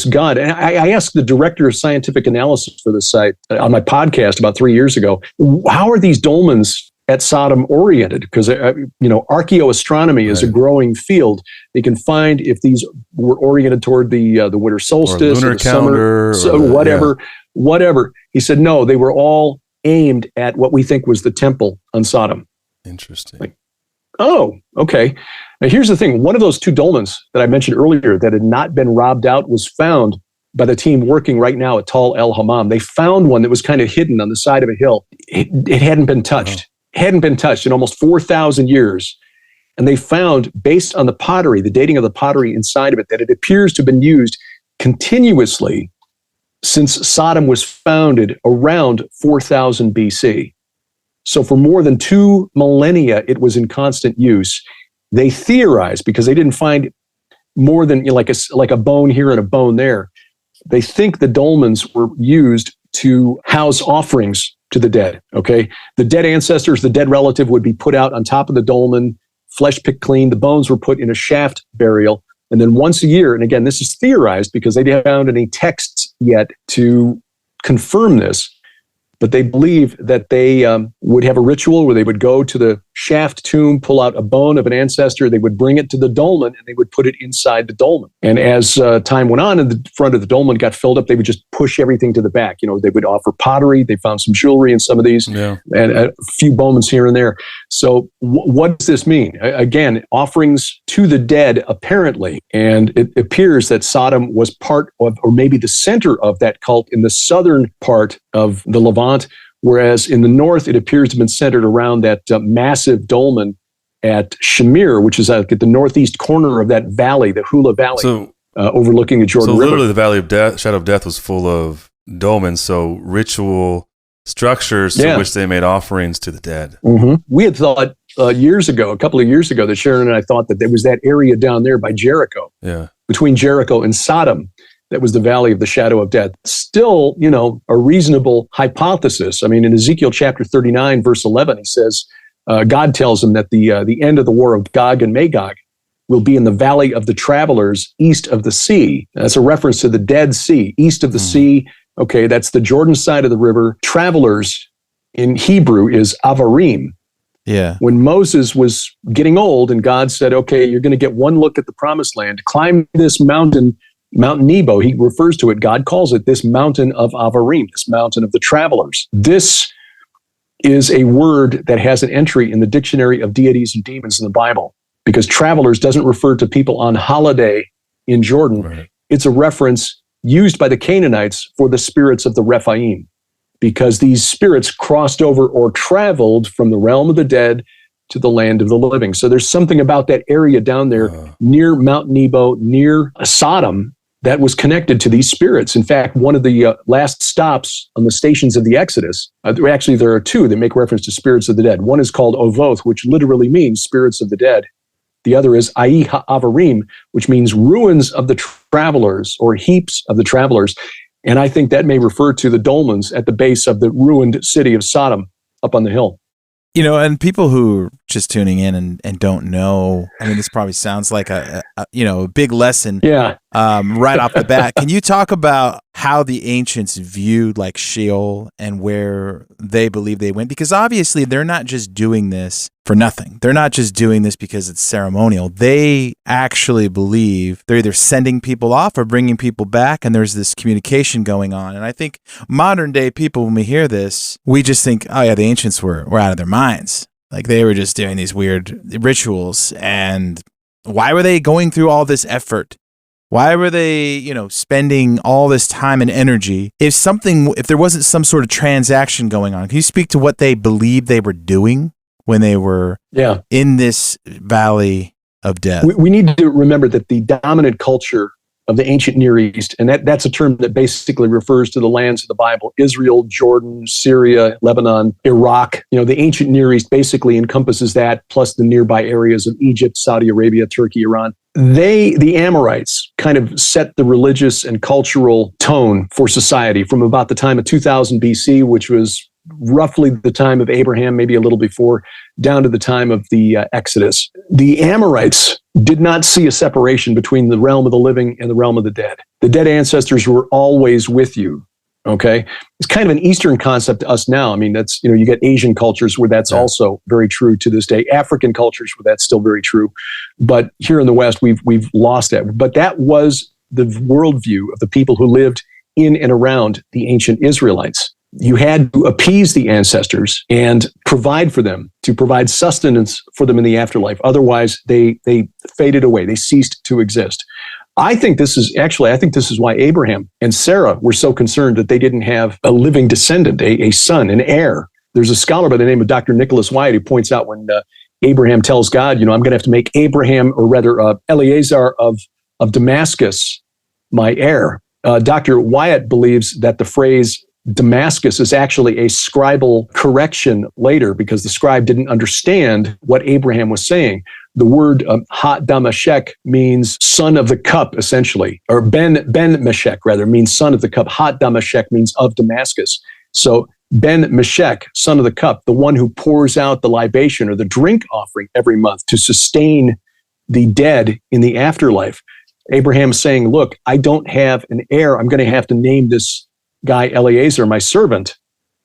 god. And I asked the director of scientific analysis for this site on my podcast about 3 years ago, how are these dolmens at Sodom oriented? Because, archaeoastronomy is a growing field. They can find if these were oriented toward the winter solstice or or the summer, whatever. He said, no, they were all aimed at what we think was the temple on Sodom. Interesting. Oh, okay. Now, here's the thing. One of those two dolmens that I mentioned earlier that had not been robbed out was found by the team working right now at Tal El Hammam. They found one that was kind of hidden on the side of a hill. It hadn't been touched. Hadn't been touched in almost 4,000 years. And they found, based on the pottery, the dating of the pottery inside of it, that it appears to have been used continuously since Sodom was founded around 4000 BC. So for more than 2 millennia, it was in constant use. They theorized, because they didn't find more than like a bone here and a bone there. They think the dolmens were used to house offerings to the dead, okay? The dead ancestors, the dead relative would be put out on top of the dolmen, flesh picked clean. The bones were put in a shaft burial. And then once a year, and again, this is theorized because they didn't found any texts yet to confirm this, but they believe that they would have a ritual where they would go to the shaft tomb, pull out a bone of an ancestor, they would bring it to the dolmen, and they would put it inside the dolmen. And as time went on and the front of the dolmen got filled up, they would just push everything to the back. They would offer pottery. They found some jewelry in some of these, and a few bones here and there. So what does this mean? Again, offerings to the dead, apparently. And it appears that Sodom was part of, or maybe the center of that cult in the southern part of the Levant, whereas in the north, it appears to have been centered around that massive dolmen at Shamir, which is at the northeast corner of that valley, the Hula Valley, overlooking the Jordan River. So literally the Valley of Death, Shadow of Death was full of dolmens, so ritual structures to which they made offerings to the dead. Mm-hmm. We had thought a couple of years ago, that Sharon and I thought that there was that area down there by Jericho, between Jericho and Sodom, that was the Valley of the Shadow of Death. Still, a reasonable hypothesis. I mean, in Ezekiel chapter 39, verse 11, he says, God tells him that the end of the war of Gog and Magog will be in the Valley of the Travelers, east of the sea. That's a reference to the Dead Sea, east of the sea. Okay, that's the Jordan side of the river. Travelers in Hebrew is Avarim. Yeah. When Moses was getting old and God said, okay, you're going to get one look at the promised land, climb this mountain, Mount Nebo, he refers to it, God calls it this mountain of Avarim, this mountain of the travelers. This is a word that has an entry in the dictionary of deities and demons in the Bible, because travelers doesn't refer to people on holiday in Jordan. Right. It's a reference used by the Canaanites for the spirits of the Rephaim, because these spirits crossed over or traveled from the realm of the dead to the land of the living. So there's something about that area down there near Mount Nebo, near Sodom, that was connected to these spirits. In fact, one of the last stops on the stations of the Exodus, actually there are two that make reference to spirits of the dead. One is called Ovoth, which literally means spirits of the dead. The other is Ai Ha'avarim, which means ruins of the travelers, or heaps of the travelers. And I think that may refer to the dolmens at the base of the ruined city of Sodom up on the hill. And people who are just tuning in and don't know, I mean, this probably sounds like a big lesson right off the bat. Can you talk about how the ancients viewed like Sheol and where they believe they went? Because obviously they're not just doing this for nothing. They're not just doing this because it's ceremonial. They actually believe they're either sending people off or bringing people back, and there's this communication going on. And I think modern day people, when we hear this, we just think, oh yeah, the ancients were out of their minds. Like they were just doing these weird rituals. And why were they going through all this effort? Why were they, spending all this time and energy? If there wasn't some sort of transaction going on, can you speak to what they believed they were doing when they were in this valley of death? We need to remember that the dominant culture of the ancient Near East, and that's a term that basically refers to the lands of the Bible: Israel, Jordan, Syria, Lebanon, Iraq. The ancient Near East basically encompasses that, plus the nearby areas of Egypt, Saudi Arabia, Turkey, Iran. The Amorites, kind of set the religious and cultural tone for society from about the time of 2000 BC, which was roughly the time of Abraham, maybe a little before, down to the time of the Exodus. The Amorites did not see a separation between the realm of the living and the realm of the dead. The dead ancestors were always with you. Okay. It's kind of an Eastern concept to us now. I mean, that's, you get Asian cultures where that's also very true to this day. African cultures where that's still very true. But here in the West, we've lost that. But that was the worldview of the people who lived in and around the ancient Israelites. You had to appease the ancestors and provide for them, to provide sustenance for them in the afterlife. Otherwise, they faded away. They ceased to exist. I think this is why Abraham and Sarah were so concerned that they didn't have a living descendant, a son, an heir. There's a scholar by the name of Dr. Nicholas Wyatt who points out when Abraham tells God, I'm going to have to make Abraham, or rather Eleazar of Damascus, my heir. Dr. Wyatt believes that the phrase Damascus is actually a scribal correction later because the scribe didn't understand what Abraham was saying. The word Ha Damashek means son of the cup, essentially, or Ben Meshek, rather, means son of the cup. Ha Damashek means of Damascus. So Ben Meshek, son of the cup, the one who pours out the libation or the drink offering every month to sustain the dead in the afterlife. Abraham's saying, look, I don't have an heir. I'm going to have to name this guy Eleazar, my servant,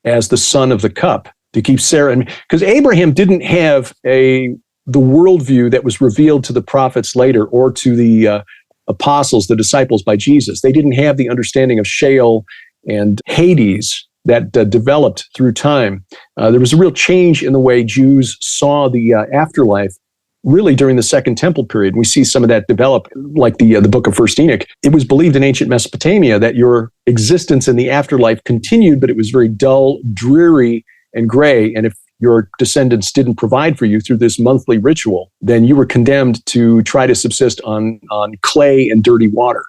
as the son of the cup to keep Sarah. Because Abraham didn't have the worldview that was revealed to the prophets later or to the apostles, the disciples by Jesus. They didn't have the understanding of Sheol and Hades that developed through time. There was a real change in the way Jews saw the afterlife really during the Second Temple period. We see some of that develop, like the book of First Enoch. It was believed in ancient Mesopotamia that your existence in the afterlife continued, but it was very dull, dreary, and gray. And if your descendants didn't provide for you through this monthly ritual, then you were condemned to try to subsist on clay and dirty water.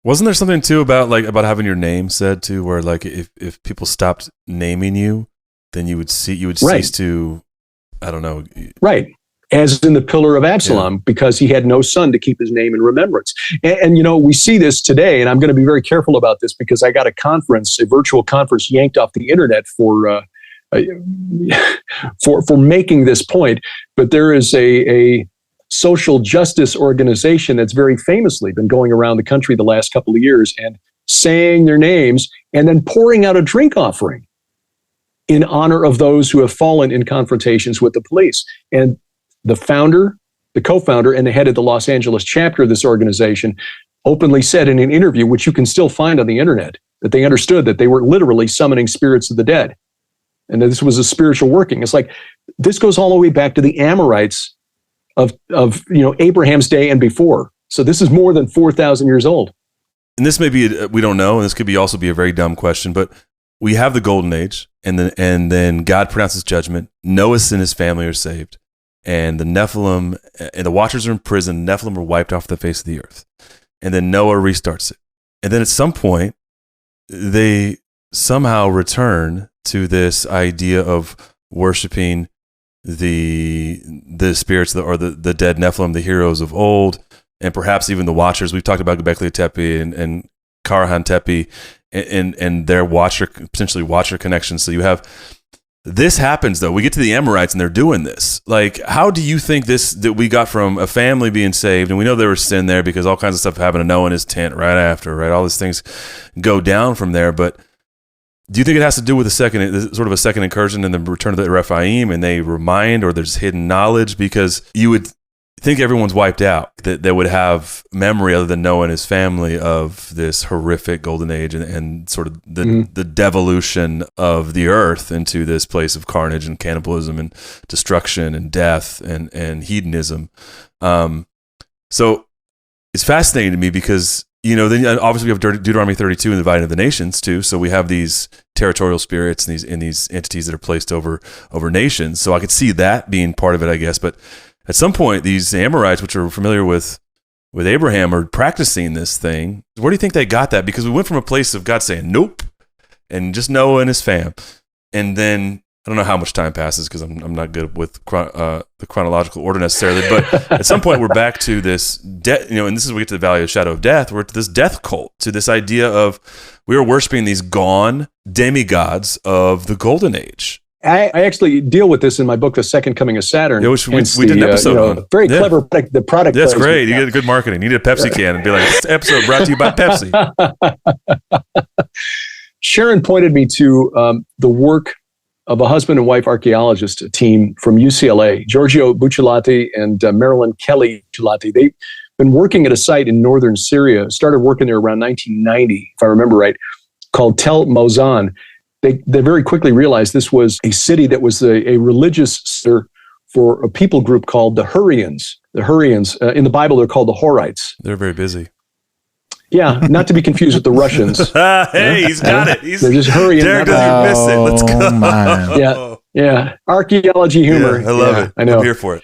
Wasn't there something too about having your name said too, where like if people stopped naming you, then you would cease to, I don't know. Right. As in the Pillar of Absalom, because he had no son to keep his name in remembrance. And we see this today, and I'm going to be very careful about this because I got a virtual conference yanked off the internet for making this point. But there is a social justice organization that's very famously been going around the country the last couple of years and saying their names and then pouring out a drink offering in honor of those who have fallen in confrontations with the police. And the founder, the co-founder, and the head of the Los Angeles chapter of this organization openly said in an interview, which you can still find on the internet, that they understood that they were literally summoning spirits of the dead. And that this was a spiritual working. It's like, this goes all the way back to the Amorites of Abraham's day and before. So this is more than 4,000 years old. And this may be, we don't know, and this could also be a very dumb question, but we have the golden age, and then God pronounces judgment. Noah and his family are saved. And the Nephilim and the Watchers are in prison. Nephilim are wiped off the face of the earth. And then Noah restarts it. And then at some point, they somehow return to this idea of worshiping the spirits or the dead Nephilim, the heroes of old, and perhaps even the Watchers. We've talked about Göbekli Tepe and Karahan Tepe and their potentially Watcher connections. So you have... This happens though. We get to the Amorites and they're doing this. Like, how do you think that we got from a family being saved, and we know there was sin there because all kinds of stuff happened to Noah in his tent right after, right? All these things go down from there. But do you think it has to do with a second incursion and the return of the Rephaim, and they remind, or there's hidden knowledge? Because you would think everyone's wiped out, that they would have memory other than Noah and his family of this horrific golden age and sort of the devolution of the earth into this place of carnage and cannibalism and destruction and death and hedonism. So it's fascinating to me because, then obviously we have Deuteronomy 32 and the dividing of the nations too. So we have these territorial spirits and these entities that are placed over nations. So I could see that being part of it, I guess. But at some point, these Amorites, which are familiar with Abraham, are practicing this thing. Where do you think they got that? Because we went from a place of God saying, nope, and just Noah and his fam. And then I don't know how much time passes because I'm not good with the chronological order necessarily, but at some point we're back to this death, and this is where we get to the Valley of the Shadow of Death. We're to this death cult, to this idea of we are worshiping these gone demigods of the Golden Age. I actually deal with this in my book, The Second Coming of Saturn. Yeah, which we did an episode on. Very clever product. The product. That's great. You get good marketing. You need a Pepsi can and be like, this episode brought to you by Pepsi. Sharon pointed me to the work of a husband and wife archaeologist team from UCLA, Giorgio Bucciolati and Marilyn Kelly Bucciolati. They've been working at a site in northern Syria, started working there around 1990, if I remember right, called Tel Mozan. They very quickly realized this was a city that was a religious center for a people group called the Hurrians. The Hurrians, in the Bible, they're called the Horites. They're very busy. Yeah, not to be confused with the Russians. Hey, he's got it. They're just Hurrians. Derek doesn't miss it. Let's go. Man. Yeah. Archaeology humor. Yeah, I love it. I know. I'm here for it.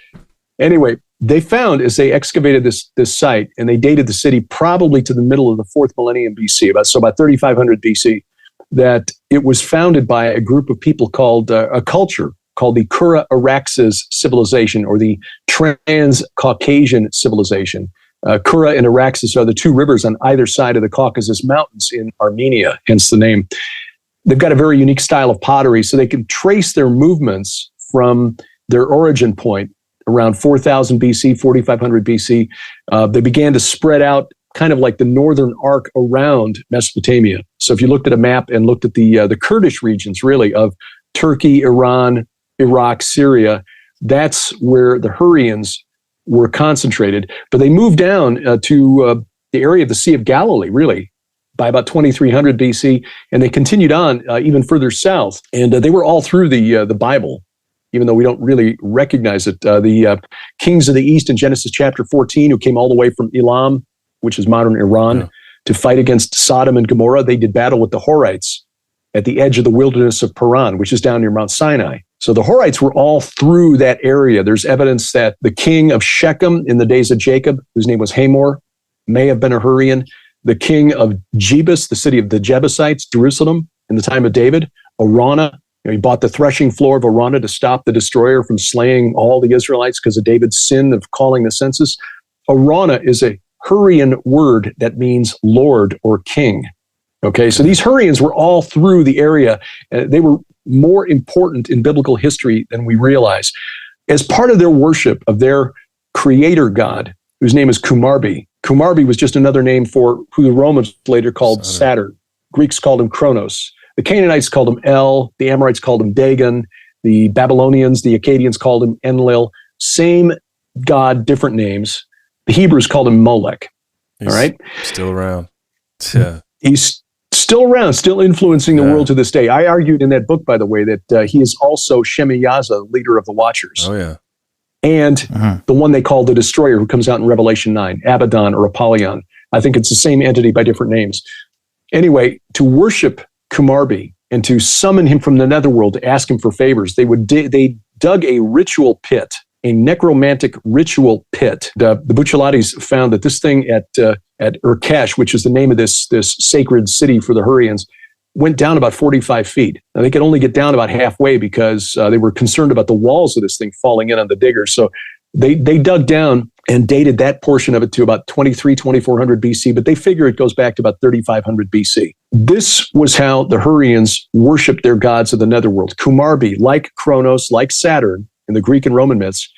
Anyway, they found as they excavated this site, and they dated the city probably to the middle of the 4th millennium BC, about 3,500 BC, that it was founded by a group of people called a culture called the Kura-Araxes civilization, or the Trans-Caucasian civilization. Kura and Araxes are the two rivers on either side of the Caucasus Mountains in Armenia, hence the name. They've got a very unique style of pottery, so they can trace their movements from their origin point around 4,000 BC, 4,500 BC. They began to spread out kind of like the northern arc around Mesopotamia. So if you looked at a map and looked at the Kurdish regions, really, of Turkey, Iran, Iraq, Syria, that's where the Hurrians were concentrated. But they moved down to the area of the Sea of Galilee, really, by about 2300 BC, and they continued on even further south. And they were all through the Bible, even though we don't really recognize it. The kings of the East in Genesis chapter 14, who came all the way from Elam, which is modern Iran, to fight against Sodom and Gomorrah, they did battle with the Horites at the edge of the wilderness of Paran, which is down near Mount Sinai. So the Horites were all through that area. There's evidence that the king of Shechem in the days of Jacob, whose name was Hamor, may have been a Hurrian. The king of Jebus, the city of the Jebusites, Jerusalem, in the time of David, Arana. He bought the threshing floor of Arana to stop the destroyer from slaying all the Israelites because of David's sin of calling the census. Arana is a Hurrian word that means Lord or King. Okay, so these Hurrians were all through the area. They were more important in biblical history than we realize. As part of their worship of their creator god, whose name is Kumarbi. Kumarbi was just another name for who the Romans later called Saturn. Greeks called him Kronos. The Canaanites called him El. The Amorites called him Dagon. The Babylonians, the Akkadians called him Enlil. Same god, different names. The Hebrews called him Molech. He's all right? Still around. Yeah. He's still around, still influencing the world to this day. I argued in that book, by the way, that he is also Shemiyaza, leader of the Watchers. Oh, yeah. And the one they call the Destroyer, who comes out in Revelation 9, Abaddon or Apollyon. I think it's the same entity by different names. Anyway, to worship Kumarbi and to summon him from the netherworld to ask him for favors, they dug a ritual pit, a necromantic ritual pit. The Bucciolatis found that this thing at Urkesh, which is the name of this sacred city for the Hurrians, went down about 45 feet. Now, they could only get down about halfway because they were concerned about the walls of this thing falling in on the diggers. So they dug down and dated that portion of it to about 2400 BC, but they figure it goes back to about 3500 BC. This was how the Hurrians worshiped their gods of the netherworld. Kumarbi, like Kronos, like Saturn in the Greek and Roman myths,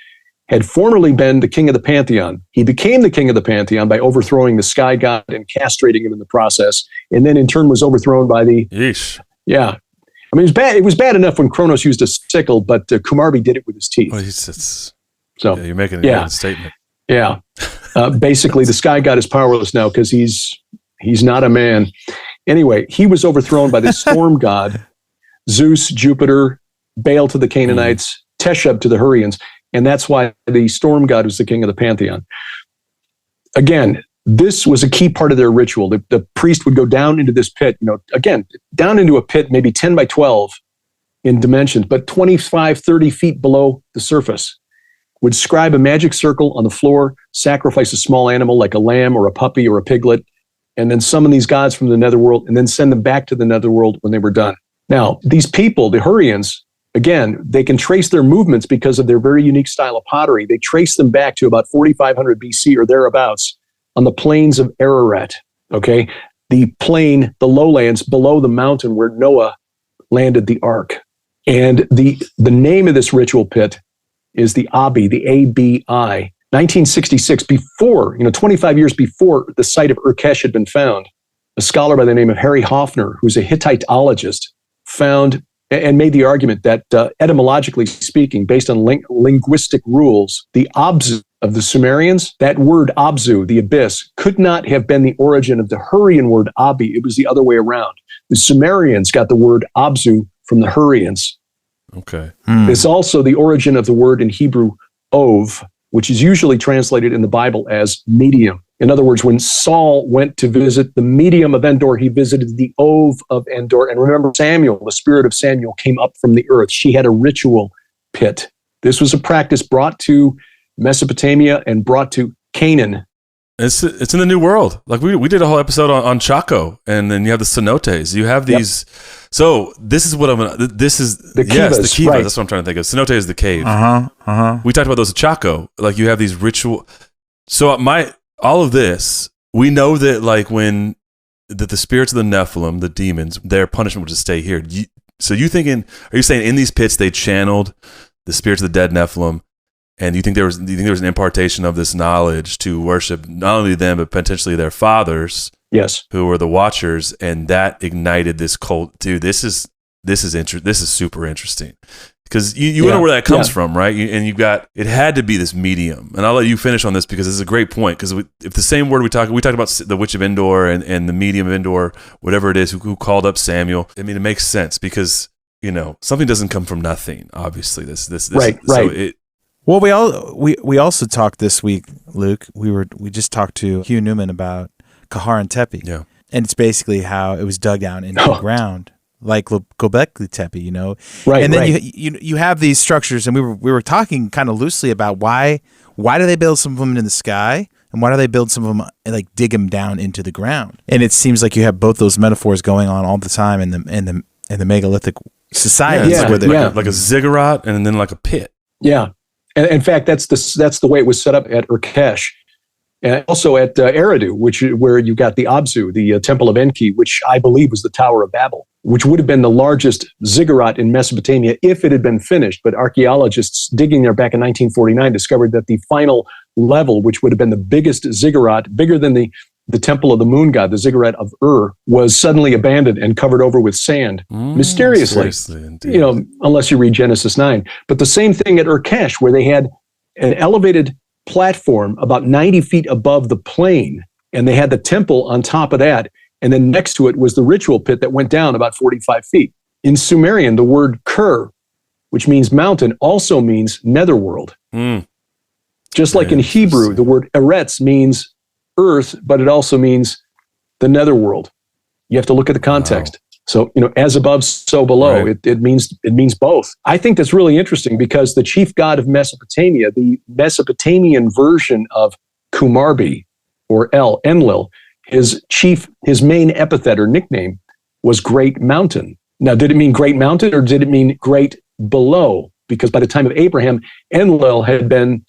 had formerly been the king of the pantheon. He became the king of the pantheon by overthrowing the sky god and castrating him in the process, and then in turn was overthrown by the... Yeesh. Yeah. I mean, it was bad enough when Kronos used a sickle, but Kumarbi did it with his teeth. Well, you're making a statement. Yeah. Basically, the sky god is powerless now because he's not a man. Anyway, he was overthrown by the storm god, Zeus, Jupiter, Baal to the Canaanites, Teshub to the Hurrians. And that's why the storm god was the king of the pantheon. Again, this was a key part of their ritual. The priest would go down into this pit, again, down into a pit, maybe 10 by 12 in dimensions, but 25, 30 feet below the surface, would scribe a magic circle on the floor, sacrifice a small animal like a lamb or a puppy or a piglet, and then summon these gods from the netherworld and then send them back to the netherworld when they were done. Now, these people, the Hurrians, again, they can trace their movements because of their very unique style of pottery. They trace them back to about 4,500 BC or thereabouts on the plains of Ararat, okay? The plain, the lowlands below the mountain where Noah landed the ark. And the name of this ritual pit is the Abi, the ABI. 1966, before, 25 years before the site of Urkesh had been found, a scholar by the name of Harry Hoffner, who's a Hittiteologist, found and made the argument that etymologically speaking, based on linguistic rules, the Abzu of the Sumerians, that word Abzu, the abyss, could not have been the origin of the Hurrian word Abi. It was the other way around. The Sumerians got the word Abzu from the Hurrians. Okay. It's also the origin of the word in Hebrew, Ov, which is usually translated in the Bible as medium. In other words, when Saul went to visit the medium of Endor, he visited the Ov of Endor. And remember, Samuel, the spirit of Samuel, came up from the earth. She had a ritual pit. This was a practice brought to Mesopotamia and brought to Canaan. It's in the New World. Like we did a whole episode on Chaco, and then you have the cenotes. You have these. Yep. So this is what I'm gonna. This is the kivas. Yes, the kivas. Right. That's what I'm trying to think of. Cenote is the cave. We talked about those at Chaco. Like you have these ritual. So all of this, we know that like that the spirits of the Nephilim, the demons, their punishment was to stay here. Are you saying in these pits they channeled the spirits of the dead Nephilim? And do you think there was an impartation of this knowledge to worship not only them, but potentially their fathers? Yes. Who were the Watchers, and that ignited this cult. Dude, this is super interesting. Because you know where that comes from, right? And it had to be this medium. And I'll let you finish on this because this is a great point. Because if the same word we talked about the Witch of Endor and the medium of Endor, whatever it is, who called up Samuel, I mean, it makes sense because, something doesn't come from nothing, obviously. This right. So well, we also talked this week, Luke. We just talked to Hugh Newman about Kahar and Tepe. Yeah. And it's basically how it was dug down into the ground, like Göbekli Tepe, Right. And then you have these structures, and we were talking kind of loosely about why do they build some of them in the sky, and why do they build some of them like dig them down into the ground? And it seems like you have both those metaphors going on all the time in the megalithic societies, like a ziggurat and then like a pit. Yeah. And in fact, that's the way it was set up at Urkesh, and also at Eridu, where you got the Abzu, the Temple of Enki, which I believe was the Tower of Babel, which would have been the largest ziggurat in Mesopotamia if it had been finished. But archaeologists digging there back in 1949 discovered that the final level, which would have been the biggest ziggurat, bigger than the temple of the moon god, the ziggurat of Ur, was suddenly abandoned and covered over with sand, mysteriously, unless you read Genesis 9. But the same thing at Urkesh, where they had an elevated platform about 90 feet above the plain, and they had the temple on top of that, and then next to it was the ritual pit that went down about 45 feet. In Sumerian, the word Ker, which means mountain, also means netherworld. Just like in Hebrew, the word Eretz means earth, but it also means the netherworld. You have to look at the context. Wow. So, as above, so below. Right. It means both. I think that's really interesting because the chief god of Mesopotamia, the Mesopotamian version of Kumarbi or Enlil, his main epithet or nickname was Great Mountain. Now, did it mean Great Mountain or did it mean Great Below? Because by the time of Abraham, Enlil had been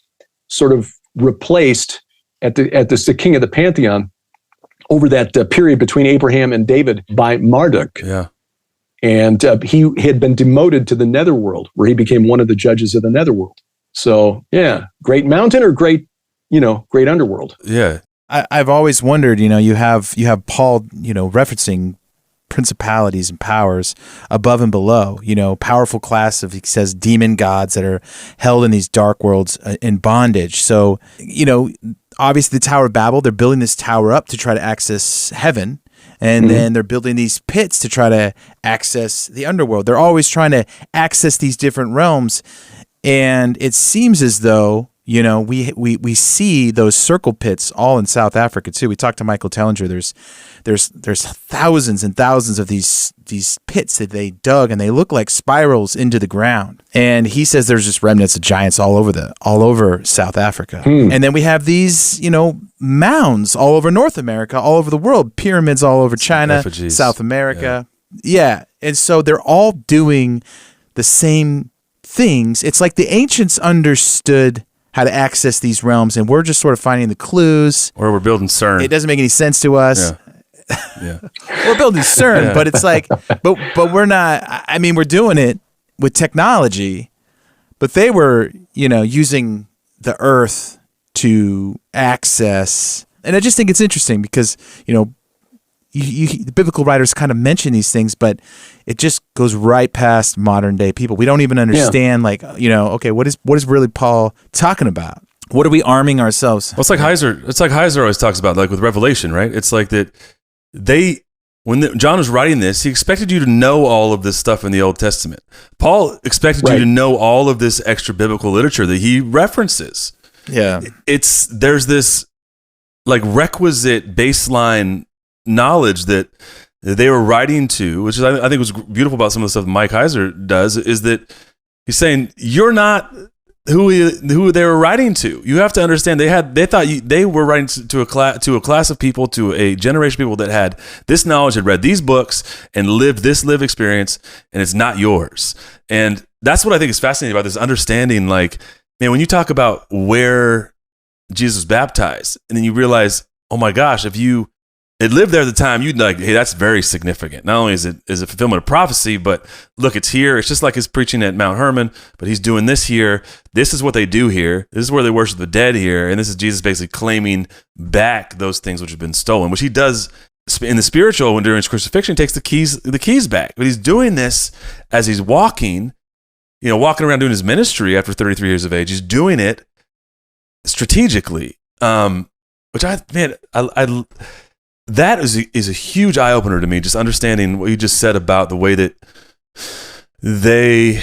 sort of replaced at the king of the pantheon over that period between Abraham and David by Marduk. Yeah. And he had been demoted to the netherworld, where he became one of the judges of the netherworld. So, Great Mountain or great underworld. Yeah. I've always wondered, you have Paul, referencing principalities and powers above and below, powerful class of, he says, demon gods that are held in these dark worlds in bondage. So, obviously the Tower of Babel, they're building this tower up to try to access heaven. And then they're building these pits to try to access the underworld. They're always trying to access these different realms. And it seems as though, we see those circle pits all in South Africa too. We talked to Michael Tellinger. There's thousands and thousands of these pits that they dug, and they look like spirals into the ground. And he says there's just remnants of giants all over South Africa. And then we have these, mounds all over North America, all over the world, pyramids all over China, South America. Yeah. And so they're all doing the same things. It's like the ancients understood how to access these realms, and we're just sort of finding the clues. Or we're building CERN. It doesn't make any sense to us. Yeah. We're building CERN, but it's like, but we're not. I mean, we're doing it with technology, but they were, using the Earth to access. And I just think it's interesting because, the biblical writers kind of mention these things, but it just goes right past modern day people. We don't even understand, okay, what is really Paul talking about? What are we arming ourselves? Well, it's like Heiser always talks about, like with Revelation, right? It's like that when John was writing this, he expected you to know all of this stuff in the Old Testament. Paul expected you to know all of this extra biblical literature that he references. Yeah. There's this like requisite baseline knowledge that they were writing to, which is, I think was beautiful about some of the stuff Mike Heiser does, is that he's saying you're not who they were writing to. You have to understand they thought they were writing to a class of people, to a generation of people that had this knowledge, had read these books and lived this lived experience, and it's not yours. And that's what I think is fascinating about this understanding. Like, man, when you talk about where Jesus was baptized, and then you realize, oh my gosh, if you had lived there at the time, you'd like, hey, that's very significant. Not only is it fulfillment of prophecy, but look, it's here. It's just like his preaching at Mount Hermon, but he's doing this here. This is what they do here. This is where they worship the dead here. And this is Jesus basically claiming back those things which have been stolen, which he does in the spiritual. When during his crucifixion, he takes the keys back. But he's doing this as he's walking around doing his ministry after 33 years of age. He's doing it strategically, which that is a huge eye opener to me. Just understanding what you just said about the way that they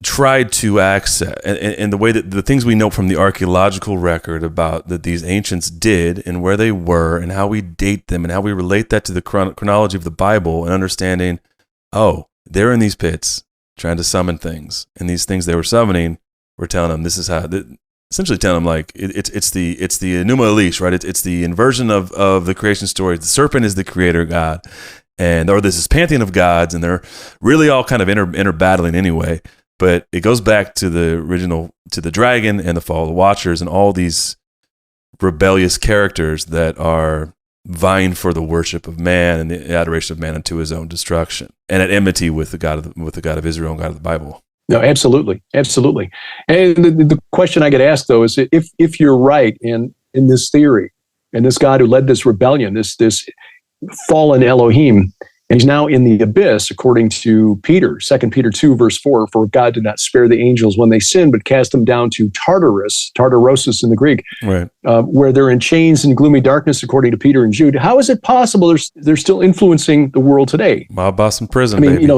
tried to access, and the way that the things we know from the archaeological record about that these ancients did and where they were and how we date them and how we relate that to the chronology of the Bible, and understanding, oh, they're in these pits trying to summon things, and these things they were summoning were telling them this is how. Essentially telling them, like, it's the Numa Elish, right? It's the inversion of the creation story. The serpent is the creator God, or this is pantheon of gods, and they're really all kind of inter battling anyway. But it goes back to the original, to the dragon and the fall of the Watchers, and all these rebellious characters that are vying for the worship of man and the adoration of man unto his own destruction, and at enmity with the God of Israel and God of the Bible. No, absolutely. Absolutely. And the question I get asked, though, is if you're right in this theory, and this God who led this rebellion, this fallen Elohim, and he's now in the abyss, according to Peter, 2 Peter 2, verse 4, for God did not spare the angels when they sinned, but cast them down to Tartarosis in the Greek, right, where they're in chains and gloomy darkness, according to Peter and Jude. How is it possible they're still influencing the world today? Mob boss in prison, baby.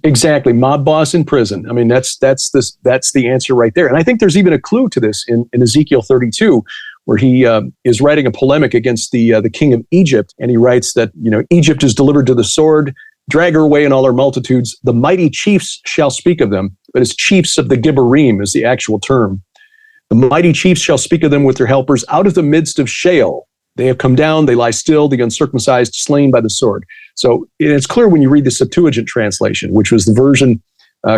Exactly. Mob boss in prison. I mean, that's the answer right there. And I think there's even a clue to this in Ezekiel 32, where he is writing a polemic against the king of Egypt, and he writes that Egypt is delivered to the sword, drag her away in all her multitudes. The mighty chiefs shall speak of them, but as chiefs of the Gibborim is the actual term. The mighty chiefs shall speak of them with their helpers out of the midst of Sheol. They have come down, they lie still, the uncircumcised slain by the sword. So it's clear when you read the Septuagint translation, which was the version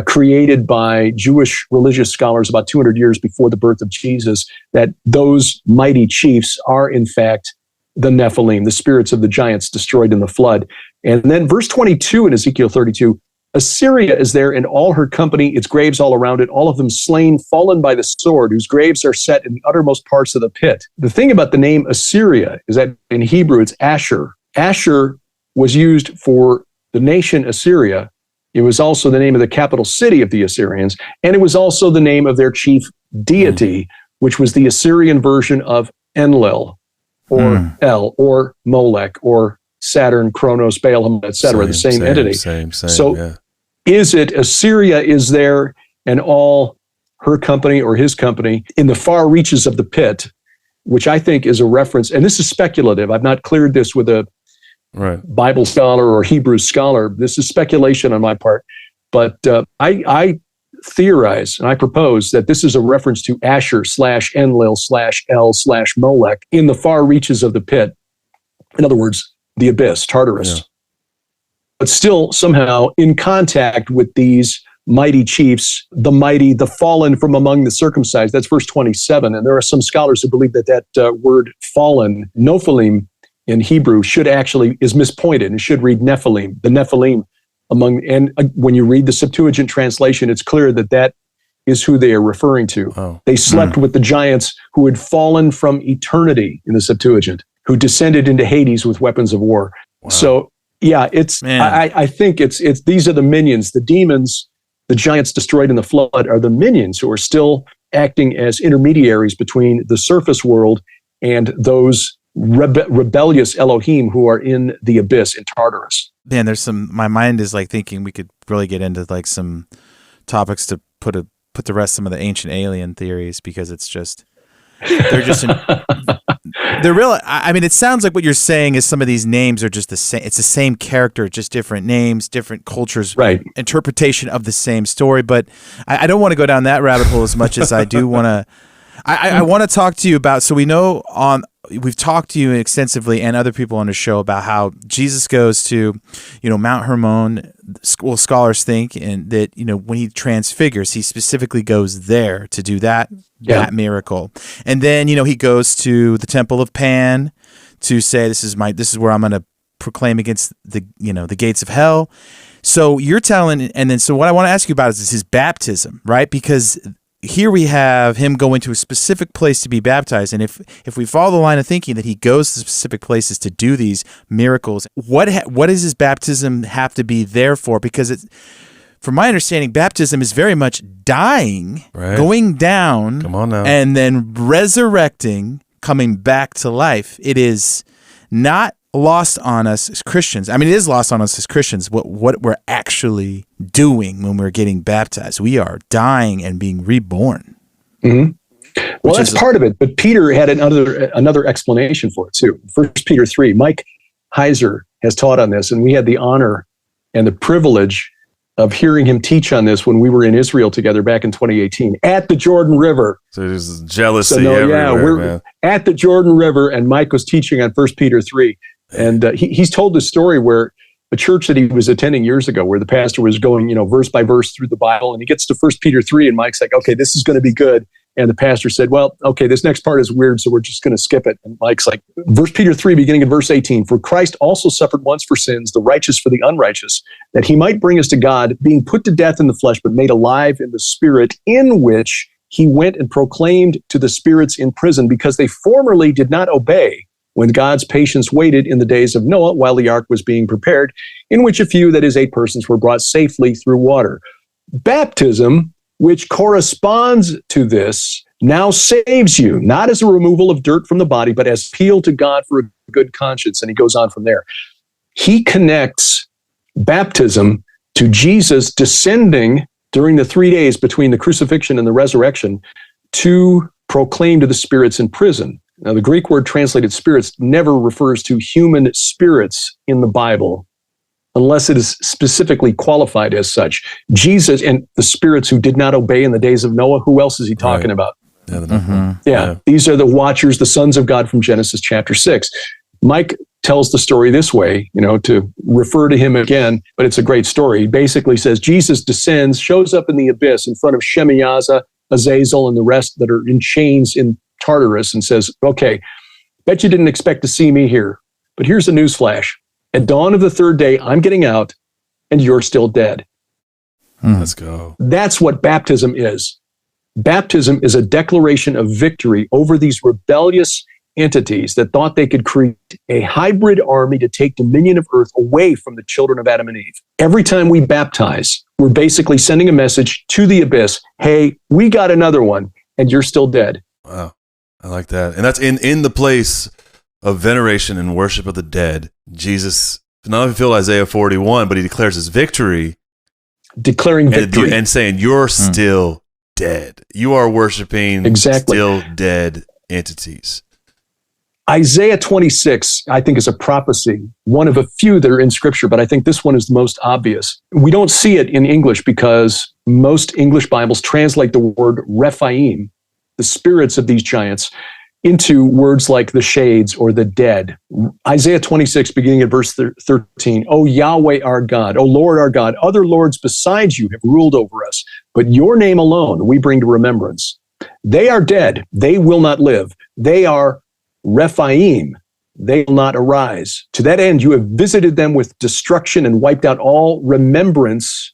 created by Jewish religious scholars about 200 years before the birth of Jesus, that those mighty chiefs are in fact the Nephilim, the spirits of the giants destroyed in the flood. And then verse 22 in Ezekiel 32, Assyria is there in all her company, its graves all around it, all of them slain, fallen by the sword, whose graves are set in the uttermost parts of the pit. The thing about the name Assyria is that in Hebrew it's Asher. Asher was used for the nation Assyria. It was also the name of the capital city of the Assyrians, and it was also the name of their chief deity, which was the Assyrian version of Enlil, or El, or Molech, or Saturn, Kronos, Balaam, etc., the same entity. So is it Assyria is there and all her company or his company in the far reaches of the pit, which I think is a reference, and this is speculative. I've not cleared this with a Bible scholar or Hebrew scholar. This is speculation on my part, but I theorize and I propose that this is a reference to Asher / Enlil / El / Molech in the far reaches of the pit. In other words, the abyss, Tartarus. still somehow in contact with these mighty chiefs, the mighty, the fallen from among the circumcised. That's verse 27. And there are some scholars who believe that word fallen, Nephilim in Hebrew, is mispointed and should read Nephilim, the Nephilim and when you read the Septuagint translation, it's clear that is who they are referring to. Oh. They slept with the giants who had fallen from eternity in the Septuagint, who descended into Hades with weapons of war. Wow. So yeah, I think it's these are the minions, the demons, the giants destroyed in the flood are the minions who are still acting as intermediaries between the surface world and those rebellious Elohim who are in the abyss in Tartarus. Man, my mind is like thinking we could really get into like some topics to put to rest some of the ancient alien theories, because it's just, they're real. I mean, it sounds like what you're saying is some of these names are just the same. It's the same character, just different names, different cultures, right? Interpretation of the same story. But I don't want to go down that rabbit hole as much as I do want to. I want to talk to you about, so we know we've talked to you extensively and other people on the show about how Jesus goes to, Mount Hermon. Well, scholars think and that, when he transfigures, he specifically goes there to do that miracle. And then, he goes to the Temple of Pan to say, this is where I'm going to proclaim against the gates of hell. So you're telling, and then, so what I want to ask you about is his baptism, right? Because here we have him going to a specific place to be baptized. And if we follow the line of thinking that he goes to specific places to do these miracles, what does his baptism have to be there for? Because from my understanding, baptism is very much dying, right, going down, come on now, and then resurrecting, coming back to life. It is not lost on us as Christians. I mean, it is lost on us as Christians what we're actually doing when we're getting baptized. We are dying and being reborn. Mm-hmm. Well, that's part of it. But Peter had another explanation for it too. 1 Peter 3. Mike Heiser has taught on this, and we had the honor and the privilege of hearing him teach on this when we were in Israel together back in 2018 at the Jordan River. So there's jealousy everywhere, we're man. At the Jordan River, and Mike was teaching on 1 Peter 3. And he's told this story where a church that he was attending years ago, where the pastor was going, verse by verse through the Bible, and he gets to 1 Peter 3, and Mike's like, okay, this is going to be good. And the pastor said, well, okay, this next part is weird, so we're just going to skip it. And Mike's like, 1 Peter 3, beginning in verse 18, for Christ also suffered once for sins, the righteous for the unrighteous, that he might bring us to God, being put to death in the flesh, but made alive in the spirit, in which he went and proclaimed to the spirits in prison, because they formerly did not obey, when God's patience waited in the days of Noah while the ark was being prepared, in which a few, that is 8 persons, were brought safely through water. Baptism, which corresponds to this, now saves you, not as a removal of dirt from the body, but as appeal to God for a good conscience. And he goes on from there. He connects baptism to Jesus descending during the 3 days between the crucifixion and the resurrection to proclaim to the spirits in prison. Now, the Greek word translated spirits never refers to human spirits in the Bible, unless it is specifically qualified as such. Jesus and the spirits who did not obey in the days of Noah, who else is he talking about? Yeah, these are the watchers, the sons of God from Genesis chapter 6. Mike tells the story this way, to refer to him again, but it's a great story. He basically says Jesus descends, shows up in the abyss in front of Shemiyaza, Azazel, and the rest that are in chains in Tartarus, and says, okay, bet you didn't expect to see me here, but here's a newsflash. At dawn of the 3rd day, I'm getting out, and you're still dead. Let's go. That's what baptism is. Baptism is a declaration of victory over these rebellious entities that thought they could create a hybrid army to take dominion of earth away from the children of Adam and Eve. Every time we baptize, we're basically sending a message to the abyss, hey, we got another one, and you're still dead. Wow. I like that. And that's in the place of veneration and worship of the dead. Jesus not only fulfilled Isaiah 41, but he declares his victory. Declaring victory. And saying, you're still dead. You are worshiping still dead entities. Isaiah 26, I think, is a prophecy, one of a few that are in Scripture, but I think this one is the most obvious. We don't see it in English because most English Bibles translate the word Rephaim, the spirits of these giants, into words like the shades or the dead. Isaiah 26, beginning at verse 13. O Yahweh our God, O Lord our God, other lords besides you have ruled over us, but your name alone we bring to remembrance. They are dead, they will not live. They are Rephaim, they will not arise. To that end, you have visited them with destruction and wiped out all remembrance.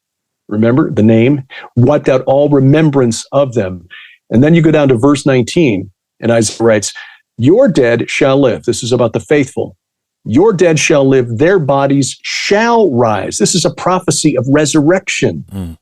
Remember the name, wiped out all remembrance of them. And then you go down to verse 19, and Isaiah writes, your dead shall live. This is about the faithful. Your dead shall live, their bodies shall rise. This is a prophecy of resurrection.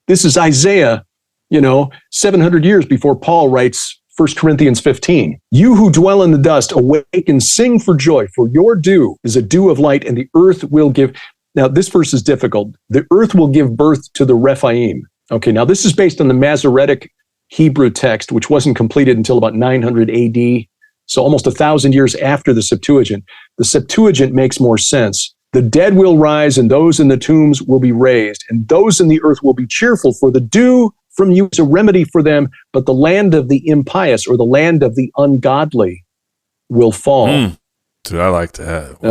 This is Isaiah, 700 years before Paul writes 1 Corinthians 15. You who dwell in the dust, awake and sing for joy, for your dew is a dew of light, and the earth will give. Now, this verse is difficult. The earth will give birth to the Rephaim. Okay, now this is based on the Masoretic Hebrew text, which wasn't completed until about 900 AD, so almost 1,000 years after the Septuagint. The Septuagint makes more sense. The dead will rise, and those in the tombs will be raised, and those in the earth will be cheerful, for the dew from you is a remedy for them, but the land of the impious, or the land of the ungodly, will fall. Dude, I like that. Wow.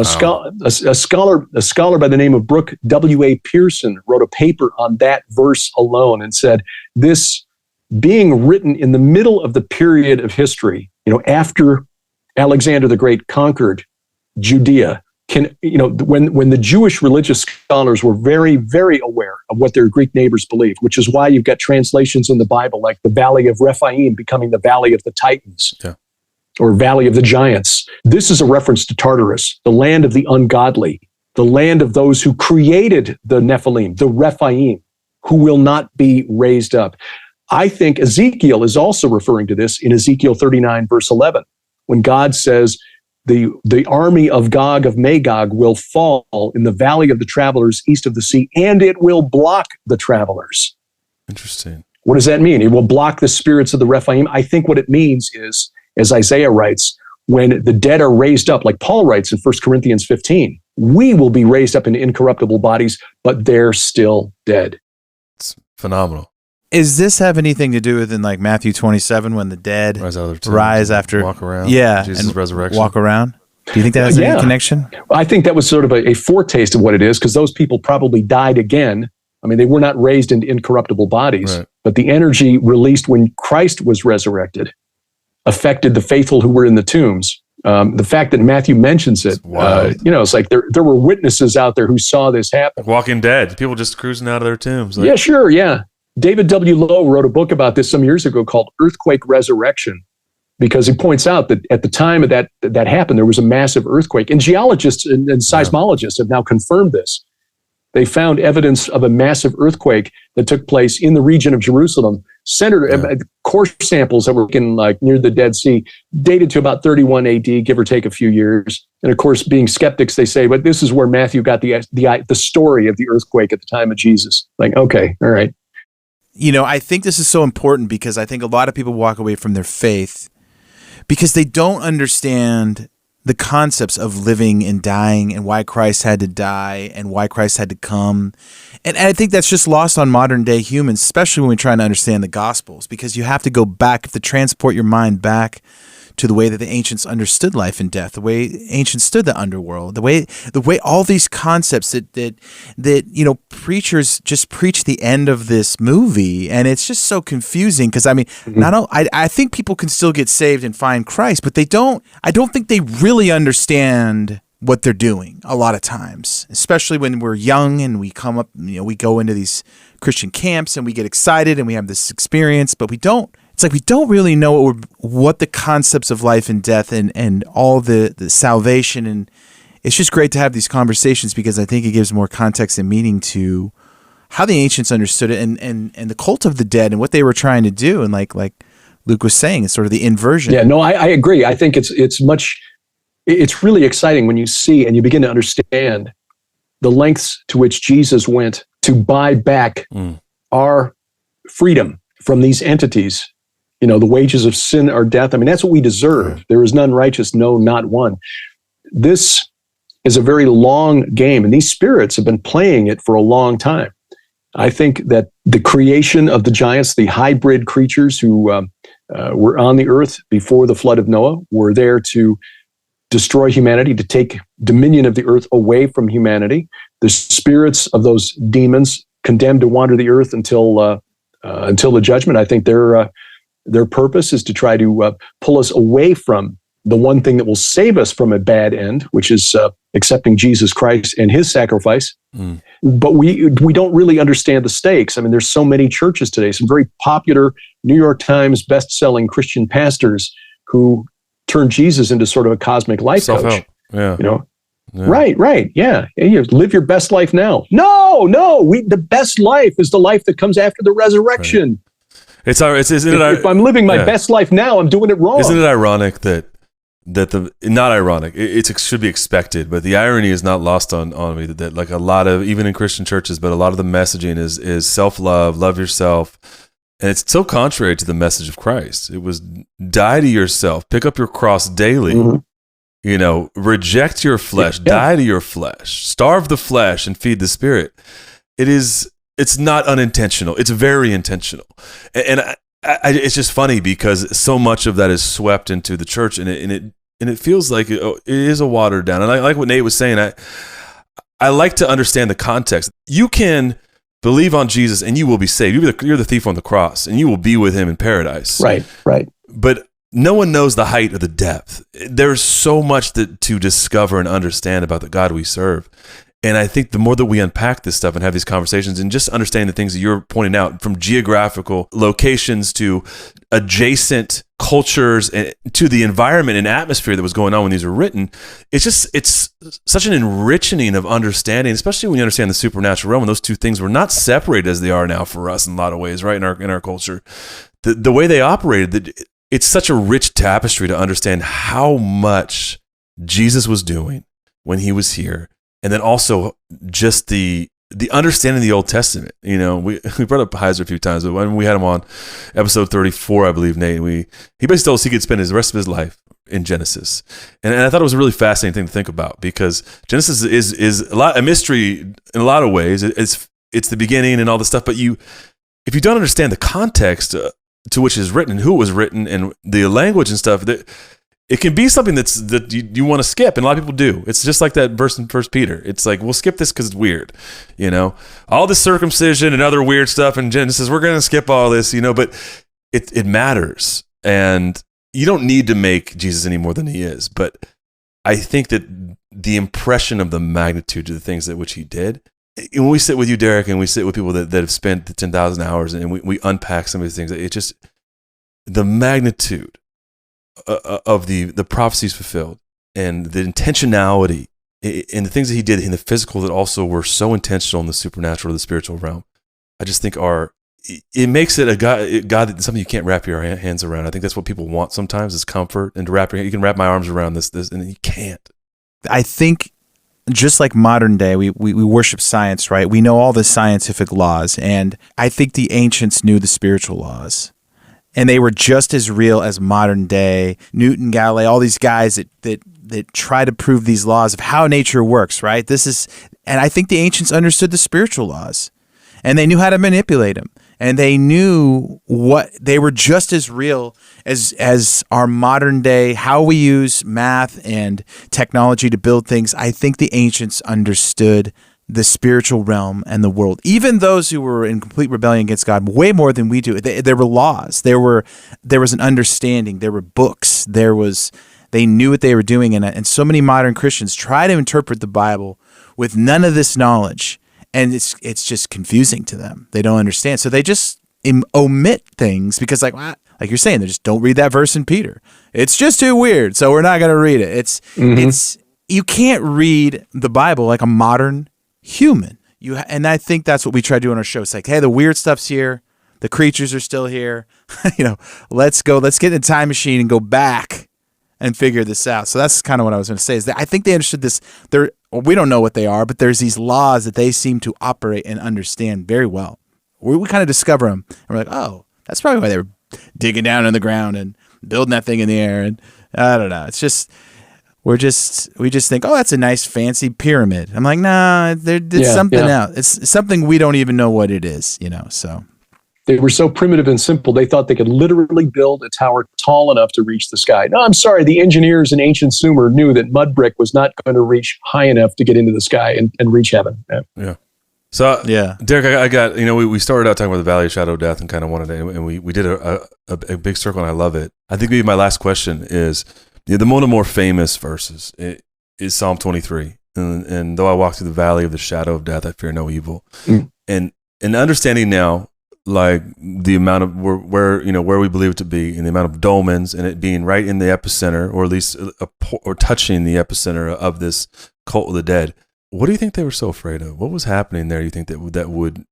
A scholar by the name of Brooke W.A. Pearson wrote a paper on that verse alone and said, this being written in the middle of the period of history, after Alexander the Great conquered Judea, when the Jewish religious scholars were very, very aware of what their Greek neighbors believed, which is why you've got translations in the Bible like the Valley of Rephaim becoming the Valley of the Titans. Yeah. Or Valley of the Giants. This is a reference to Tartarus, the land of the ungodly, the land of those who created the Nephilim, the Rephaim, who will not be raised up. I think Ezekiel is also referring to this in Ezekiel 39, verse 11, when God says, the army of Gog of Magog will fall in the valley of the travelers east of the sea, and it will block the travelers. Interesting. What does that mean? It will block the spirits of the Rephaim. I think what it means is, as Isaiah writes, when the dead are raised up, like Paul writes in 1 Corinthians 15, we will be raised up in incorruptible bodies, but they're still dead. It's phenomenal. Does this have anything to do with in like Matthew 27 when the dead rise after walk around? Yeah, Jesus' and resurrection. Walk around. Do you think that has any connection? I think that was sort of a foretaste of what it is, because those people probably died again. I mean, they were not raised into incorruptible bodies, but the energy released when Christ was resurrected affected the faithful who were in the tombs. The fact that Matthew mentions it, it's like there were witnesses out there who saw this happen. Walking Dead, people just cruising out of their tombs. Yeah, sure, yeah. David W. Lowe wrote a book about this some years ago called Earthquake Resurrection, because he points out that at the time of that happened, there was a massive earthquake. And geologists and seismologists have now confirmed this. They found evidence of a massive earthquake that took place in the region of Jerusalem, centered core samples that were taken like near the Dead Sea, dated to about 31 AD, give or take a few years. And of course, being skeptics, they say, but this is where Matthew got the story of the earthquake at the time of Jesus. Like, okay, all right. I think this is so important because I think a lot of people walk away from their faith because they don't understand the concepts of living and dying and why Christ had to die and why Christ had to come. And I think that's just lost on modern day humans, especially when we're trying to understand the Gospels, because you have to go back, to transport your mind back to the way that the ancients understood life and death, the way ancients stood the underworld, the way all these concepts that preachers just preach the end of this movie, and it's just so confusing because I think people can still get saved and find Christ, but I don't think they really understand what they're doing a lot of times, especially when we're young and we come up, we go into these Christian camps and we get excited and we have this experience, but we don't really know what the concepts of life and death and all the salvation, and it's just great to have these conversations because I think it gives more context and meaning to how the ancients understood it and the cult of the dead and what they were trying to do, and like Luke was saying, it's sort of the inversion. Yeah, no, I agree. I think it's really exciting when you see and you begin to understand the lengths to which Jesus went to buy back our freedom from these entities. The wages of sin are death. I mean, that's what we deserve. There is none righteous, no, not one. This is a very long game, and these spirits have been playing it for a long time. I think that the creation of the giants, the hybrid creatures who were on the earth before the flood of Noah, were there to destroy humanity, to take dominion of the earth away from humanity. The spirits of those demons condemned to wander the earth until the judgment. I think their purpose is to try to pull us away from the one thing that will save us from a bad end, which is accepting Jesus Christ and his sacrifice. But we don't really understand the stakes. I mean, there's so many churches today, some very popular New York Times best-selling Christian pastors who turn Jesus into sort of a cosmic life coach. Yeah. You know? Yeah. Right. Yeah. You live your best life now. No. The best life is the life that comes after the resurrection. Right. If I'm living my best life now, I'm doing it wrong. Isn't it ironic that not ironic, it should be expected, but the irony is not lost on me that like a lot of, even in Christian churches, but a lot of the messaging is self-love, love yourself. And it's so contrary to the message of Christ. It was die to yourself, pick up your cross daily, reject your flesh, die to your flesh, starve the flesh and feed the spirit. It's not unintentional. It's very intentional. And it's just funny because so much of that is swept into the church, and it feels like it is a watered down. And I like what Nate was saying. I like to understand the context. You can believe on Jesus and you will be saved. You're the thief on the cross, and you will be with him in paradise. Right. But no one knows the height or the depth. There's so much to discover and understand about the God we serve. And I think the more that we unpack this stuff and have these conversations and just understand the things that you're pointing out, from geographical locations to adjacent cultures and to the environment and atmosphere that was going on when these were written, it's such an enriching of understanding, especially when you understand the supernatural realm. And those two things were not separated as they are now for us in a lot of ways, right? In our culture, the way they operated, it's such a rich tapestry to understand how much Jesus was doing when he was here. And then also just the understanding of the Old Testament. We brought up Heiser a few times, but when we had him on episode 34, I believe, Nate, he basically told us he could spend the rest of his life in Genesis. And I thought it was a really fascinating thing to think about, because Genesis is a mystery in a lot of ways. It's the beginning and all this stuff, but if you don't understand the context to which it's written, and who it was written, and the language and stuff, it can be something that you want to skip, and a lot of people do. It's just like that verse in 1 Peter. It's like, we'll skip this because it's weird, all this circumcision and other weird stuff in Genesis. We're going to skip all this, but it matters, and you don't need to make Jesus any more than he is. But I think that the impression of the magnitude of the things that which he did, when we sit with you, Derek, and we sit with people that have spent the 10,000 hours, and we unpack some of these things, it just, the magnitude of the prophecies fulfilled, and the intentionality and the things that he did in the physical that also were so intentional in the supernatural, the spiritual realm, I just think it makes it a God something you can't wrap your hands around. I think that's what people want sometimes, is comfort, and you can wrap my arms around this, and you can't. I think just like modern day, we worship science, right? We know all the scientific laws, and I think the ancients knew the spiritual laws. And they were just as real as modern day Newton, Galilei, all these guys that try to prove these laws of how nature works, right? And I think the ancients understood the spiritual laws, and they knew how to manipulate them, and they knew they were just as real as our modern day, how we use math and technology to build things. I think the ancients understood the spiritual realm and the world, even those who were in complete rebellion against God, way more than we do. There were laws. There was an understanding. There were books. They knew what they were doing. And so many modern Christians try to interpret the Bible with none of this knowledge, and it's just confusing to them. They don't understand. So they just omit things because, like you're saying, they just don't read that verse in Peter. It's just too weird, so we're not going to read it. You can't read the Bible like a modern human. And I think that's what we try to do on our show. It's like, hey, the weird stuff's here, the creatures are still here. Let's get in the time machine and go back and figure this out. So that's kind of what I was going to say, is that I think they understood this. We don't know what they are, but there's these laws that they seem to operate and understand very well. We kind of discover them, and we're like, oh, that's probably why they were digging down in the ground and building that thing in the air. And I don't know. It's just, we just think, oh, that's a nice fancy pyramid. I'm like, nah, it's something else. It's something we don't even know what it is, so. They were so primitive and simple, they thought they could literally build a tower tall enough to reach the sky. No, I'm sorry, the engineers in ancient Sumer knew that mud brick was not going to reach high enough to get into the sky and reach heaven. Yeah. So, Derek, I got, we started out talking about the Valley of Shadow of Death and kind of wanted to, and we did a big circle, and I love it. I think maybe my last question is, the one of the more famous verses is Psalm 23. And though I walk through the valley of the shadow of death, I fear no evil. And understanding now, like the amount of where we believe it to be, and the amount of dolmens, and it being right in the epicenter, or at least or touching the epicenter of this cult of the dead. What do you think they were so afraid of? What was happening there? You think that would,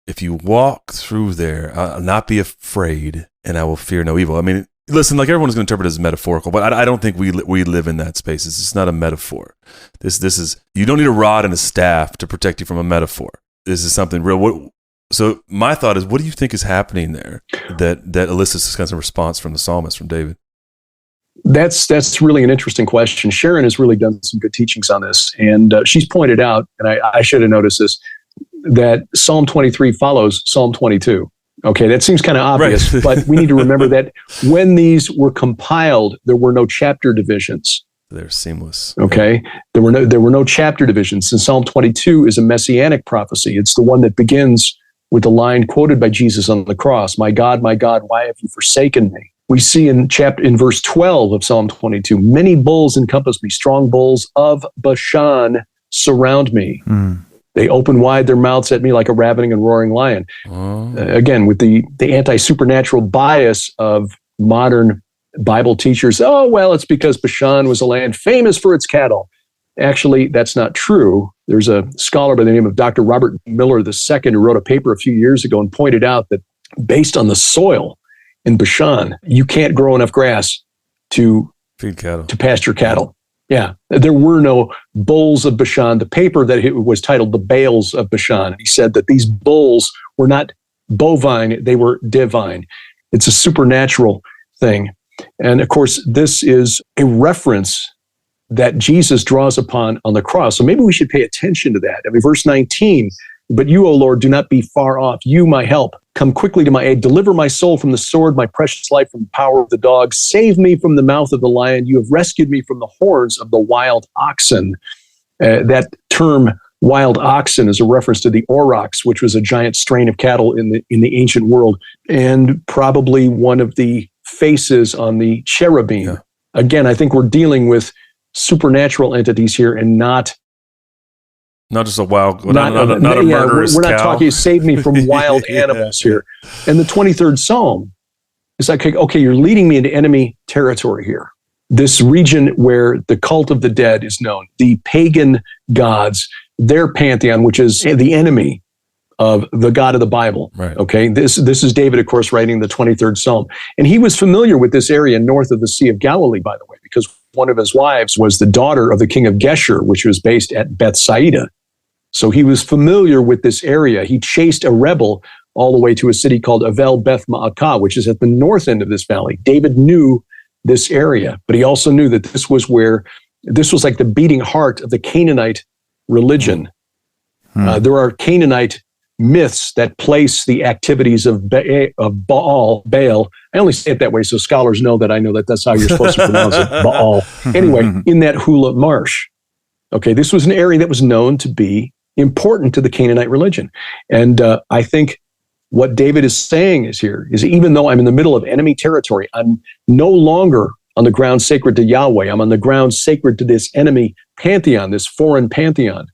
if you walk through there, I'll not be afraid, and I will fear no evil. I mean, listen, like everyone's going to interpret it as metaphorical, but I don't think we live in that space. It's just not a metaphor. This is, you don't need a rod and a staff to protect you from a metaphor. This is something real. So my thought is, what do you think is happening there that elicits this kind of response from the psalmist, from David? That's really an interesting question. Sharon has really done some good teachings on this, and she's pointed out, and I should have noticed this, that Psalm 23 follows Psalm 22. Okay, that seems kind of obvious, right. But we need to remember that when these were compiled, there were no chapter divisions. They're seamless. Okay, yeah. There were no chapter divisions. And Psalm 22 is a messianic prophecy. It's the one that begins with the line quoted by Jesus on the cross, my God, why have you forsaken me?" We see in verse 12 of Psalm 22, many bulls encompass me, strong bulls of Bashan surround me. They open wide their mouths at me like a ravening and roaring lion. Again, with the anti-supernatural bias of modern Bible teachers. Oh, well, it's because Bashan was a land famous for its cattle. Actually, that's not true. There's a scholar by the name of Dr. Robert Miller II who wrote a paper a few years ago and pointed out that based on the soil in Bashan, you can't grow enough grass to feed cattle, to pasture cattle. Yeah, there were no bulls of Bashan. The paper that it was titled "The Bales of Bashan." He said that these bulls were not bovine; they were divine. It's a supernatural thing, and of course, this is a reference that Jesus draws upon on the cross. So maybe we should pay attention to that. I mean, verse 19. But you, O Lord, do not be far off. You, my help, come quickly to my aid. Deliver my soul from the sword, my precious life from the power of the dog. Save me from the mouth of the lion. You have rescued me from the horns of the wild oxen. That term, wild oxen, is a reference to the aurochs, which was a giant strain of cattle in the ancient world, and probably one of the faces on the cherubim. Yeah. Again, I think we're dealing with supernatural entities here, and not just a wild, not a murderous We're not cow. talking, save me from wild animals here. And the 23rd Psalm is like, okay, you're leading me into enemy territory here. This region where the cult of the dead is known, the pagan gods, their pantheon, which is the enemy of the God of the Bible. Right. Okay, this is David, of course, writing the 23rd Psalm. And he was familiar with this area north of the Sea of Galilee, by the way, because one of his wives was the daughter of the king of Geshur, which was based at Bethsaida. So he was familiar with this area. He chased a rebel all the way to a city called Avel Beth Ma'akah, which is at the north end of this valley. David knew this area, but he also knew that this was like the beating heart of the Canaanite religion. There are Canaanite myths that place the activities of Baal. I only say it that way so scholars know that I know that that's how you're supposed to pronounce it, Baal. Anyway, in that Hula Marsh. Okay, this was an area that was known to be important to the Canaanite religion. And I think what David is saying is even though I'm in the middle of enemy territory, I'm no longer on the ground sacred to Yahweh. I'm on the ground sacred to this enemy pantheon, this foreign pantheon.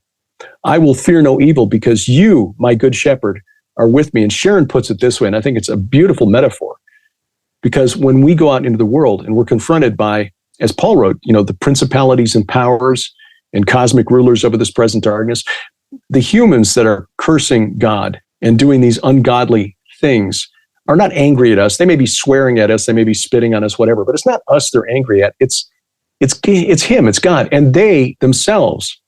I will fear no evil because you, my good shepherd, are with me. And Sharon puts it this way, and I think it's a beautiful metaphor, because when we go out into the world and we're confronted by, as Paul wrote, the principalities and powers and cosmic rulers over this present darkness, the humans that are cursing God and doing these ungodly things are not angry at us. They may be swearing at us. They may be spitting on us, whatever, but it's not us they're angry at. It's him, it's God. And they themselves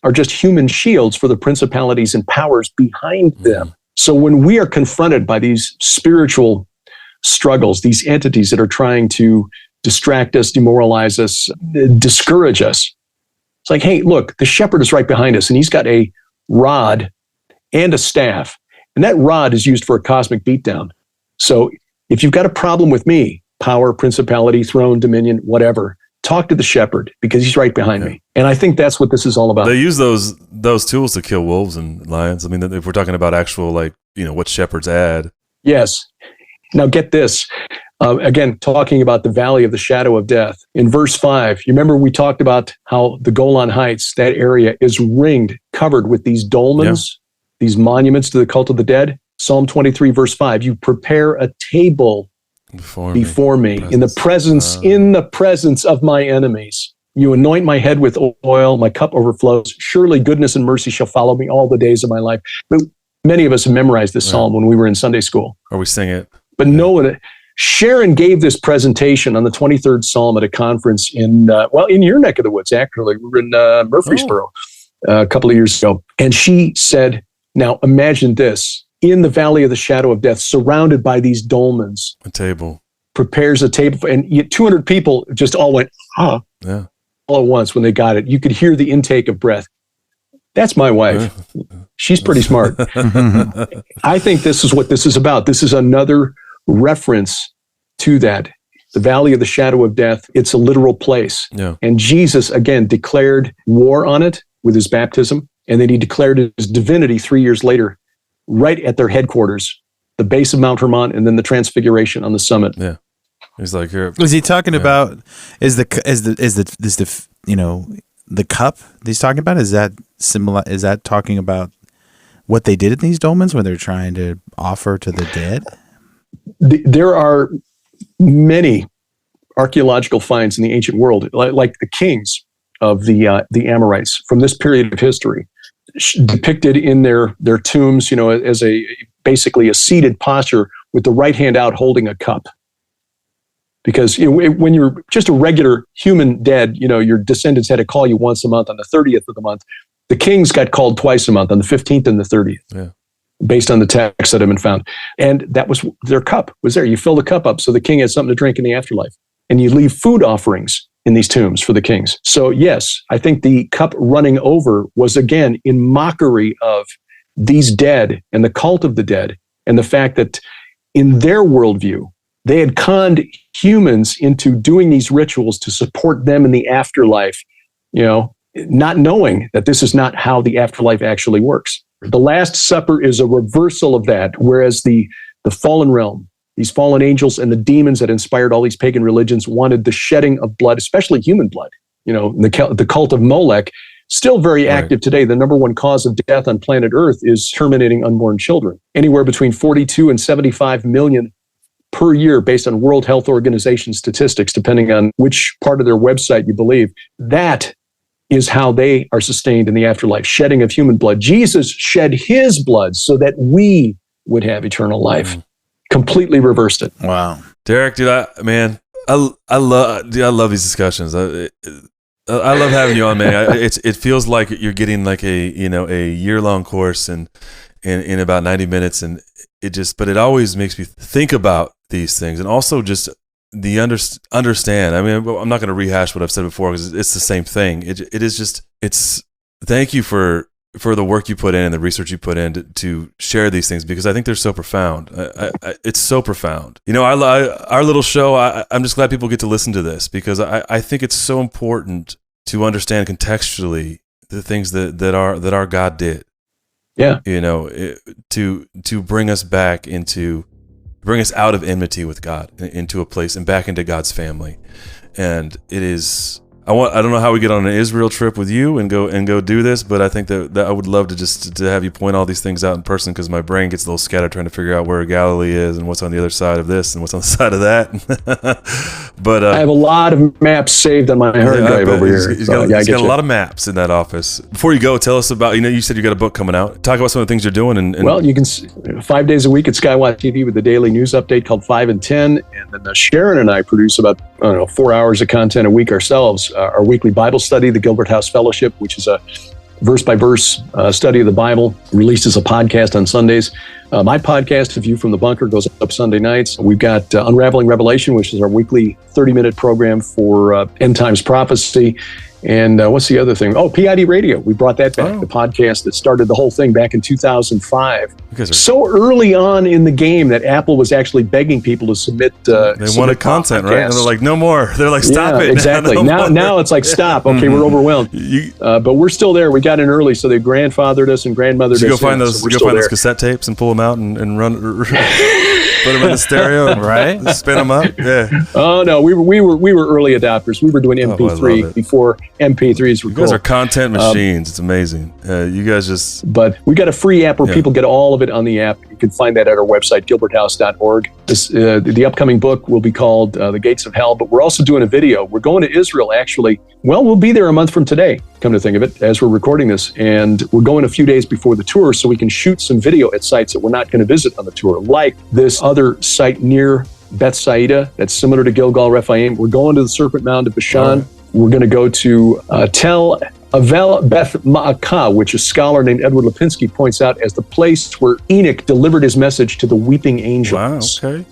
are just human shields for the principalities and powers behind them. So when we are confronted by these spiritual struggles, these entities that are trying to distract us, demoralize us, discourage us, it's like, hey, look, the shepherd is right behind us, and he's got a rod and a staff. And that rod is used for a cosmic beatdown. So if you've got a problem with me, power, principality, throne, dominion, whatever, talk to the shepherd because he's right behind me. And I think that's what this is all about. They use those tools to kill wolves and lions. I mean, if we're talking about actual, like, what shepherds add. Yes. Now get this. Again, talking about the valley of the shadow of death. In verse 5, you remember we talked about how the Golan Heights, that area is ringed, covered with these dolmens, these monuments to the cult of the dead. Psalm 23, verse 5, you prepare a table before me in the presence of my enemies. You anoint my head with oil, my cup overflows. Surely goodness and mercy shall follow me all the days of my life. But many of us have memorized this psalm when we were in Sunday school. Or we sing it. But no one... Sharon gave this presentation on the 23rd Psalm at a conference in your neck of the woods, actually. We were in Murfreesboro a couple of years ago. And she said, now imagine this, in the valley of the shadow of death, surrounded by these dolmens. A table. Prepares a table. And 200 people just all went, all at once when they got it. You could hear the intake of breath. That's my wife. She's pretty smart. I think this is what this is about. This is another reference to that. The valley of the shadow of death, it's a literal place. Yeah. And Jesus, again, declared war on it with his baptism. And then he declared his divinity 3 years later, right at their headquarters, the base of Mount Hermon, and then the transfiguration on the summit. Yeah. He's like, here. Was he talking about, is the cup he's talking about, is that talking about what they did in these dolmens when they're trying to offer to the dead? There are many archaeological finds in the ancient world, like the kings of the Amorites from this period of history, depicted in their tombs, as basically a seated posture with the right hand out holding a cup. Because when you're just a regular human dead, your descendants had to call you once a month on the 30th of the month. The kings got called twice a month on the 15th and the 30th. Yeah. Based on the texts that have been found. And that was their cup was there. You fill the cup up so the king had something to drink in the afterlife. And you leave food offerings in these tombs for the kings. So yes, I think the cup running over was again in mockery of these dead and the cult of the dead and the fact that in their worldview, they had conned humans into doing these rituals to support them in the afterlife, not knowing that this is not how the afterlife actually works. The Last Supper is a reversal of that, whereas the fallen realm, these fallen angels and the demons that inspired all these pagan religions wanted the shedding of blood, especially human blood. The cult of Molech, still very active today. The number one cause of death on planet Earth is terminating unborn children. Anywhere between 42 and 75 million per year based on World Health Organization statistics, depending on which part of their website you believe. That is how they are sustained in the afterlife, shedding of human blood. Jesus shed his blood so that we would have eternal life. Completely reversed it. Wow. Derek, dude, I love these discussions. I love having you on, man. It feels like you're getting like a year-long course in about 90 minutes, and but it always makes me think about these things, and also just understand. I mean, I'm not going to rehash what I've said before because it's the same thing. It's thank you for the work you put in and the research you put in to share these things, because I think they're so profound. It's so profound. Our little show, I'm just glad people get to listen to this, because I think it's so important to understand contextually the things that our God did. Yeah. To bring us back bring us out of enmity with God into a place and back into God's family. And it is, I don't know how we get on an Israel trip with you and go do this, but I think that I would love to have you point all these things out in person, because my brain gets a little scattered trying to figure out where Galilee is and what's on the other side of this and what's on the side of that. But I have a lot of maps saved on my hard drive over here. He's got a lot of maps in that office. Before you go, tell us about, you said you got a book coming out. Talk about some of the things you're doing. Well, you can 5 days a week at Skywatch TV with the daily news update called 5 and 10. And then Sharon and I produce about 4 hours of content a week ourselves. Our weekly Bible study, the Gilbert House Fellowship, which is a verse-by-verse study of the Bible, released as a podcast on Sundays. My podcast, A View from the Bunker, goes up Sunday nights. We've got Unraveling Revelation, which is our weekly 30-minute program for end times prophecy. And what's the other thing? Oh, PID Radio. We brought that back, the podcast that started the whole thing back in 2005. So early on in the game that Apple was actually begging people to submit. They wanted content, right? And they're like, no more. They're like, stop it. Exactly. Now it's like, stop. Okay, we're overwhelmed. But we're still there. We got in early, so they grandfathered us and grandmothered us. You go find those cassette tapes and pull them out and run. Put them in the stereo, right? Spin them up. Yeah. Oh no, we were early adopters. We were doing MP3 before MP3s were cool. You guys are content machines. It's amazing. You guys just. But we got a free app where people get all of it on the app. You can find that at our website, gilberthouse.org. The upcoming book will be called The Gates of Hell. But we're also doing a video. We're going to Israel actually. Well, we'll be there a month from today. Come to think of it, as we're recording this, and we're going a few days before the tour, so we can shoot some video at sites that we're not going to visit on the tour, like this other site near Beth Saida that's similar to Gilgal Rephaim. We're going to the Serpent Mound of Bashan. We're going to go to Tel Avel Beth Ma'akah, which a scholar named Edward Lipinski points out as the place where Enoch delivered his message to the weeping angels. Wow, okay.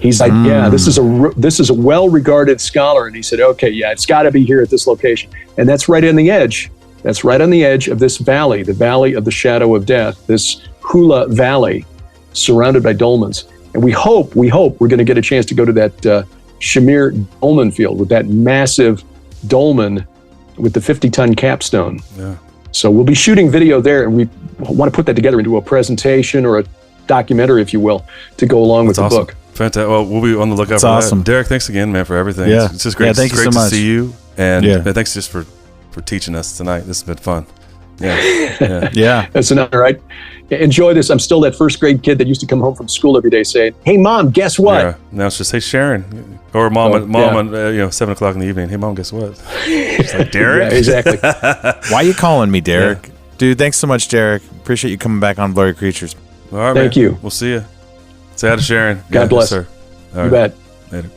He's like, this is a well-regarded scholar, and he said, okay, it's got to be here at this location, and that's right on the edge. That's right on the edge of this valley, the valley of the shadow of death, this Hula Valley, surrounded by dolmens. And we hope we're going to get a chance to go to that Shamir dolmen field with that massive dolmen with the 50-ton capstone. Yeah. So we'll be shooting video there, and we want to put that together into a presentation or a documentary, if you will, to go along with the book. Fantastic. Well, we'll be on the lookout for that. Derek, thanks again, man, for everything. Yeah. It's just great. Thank you so much. To see you, and thanks just for teaching us tonight. This has been fun. Yeah. That's an honor, right? Enjoy this. I'm still that first grade kid that used to come home from school every day saying, "Hey, Mom, guess what?" Yeah. Now it's just, "Hey, Sharon," or Mom, at 7 o'clock in the evening. "Hey, Mom, guess what?" It's like, Derek. Yeah, exactly. Why are you calling me, Derek? Dude, thanks so much, Derek. Appreciate you coming back on Blurry Creatures. All right, Thank you. We'll see you. Say hi to Sharon. God bless. Sir. You bet. Later.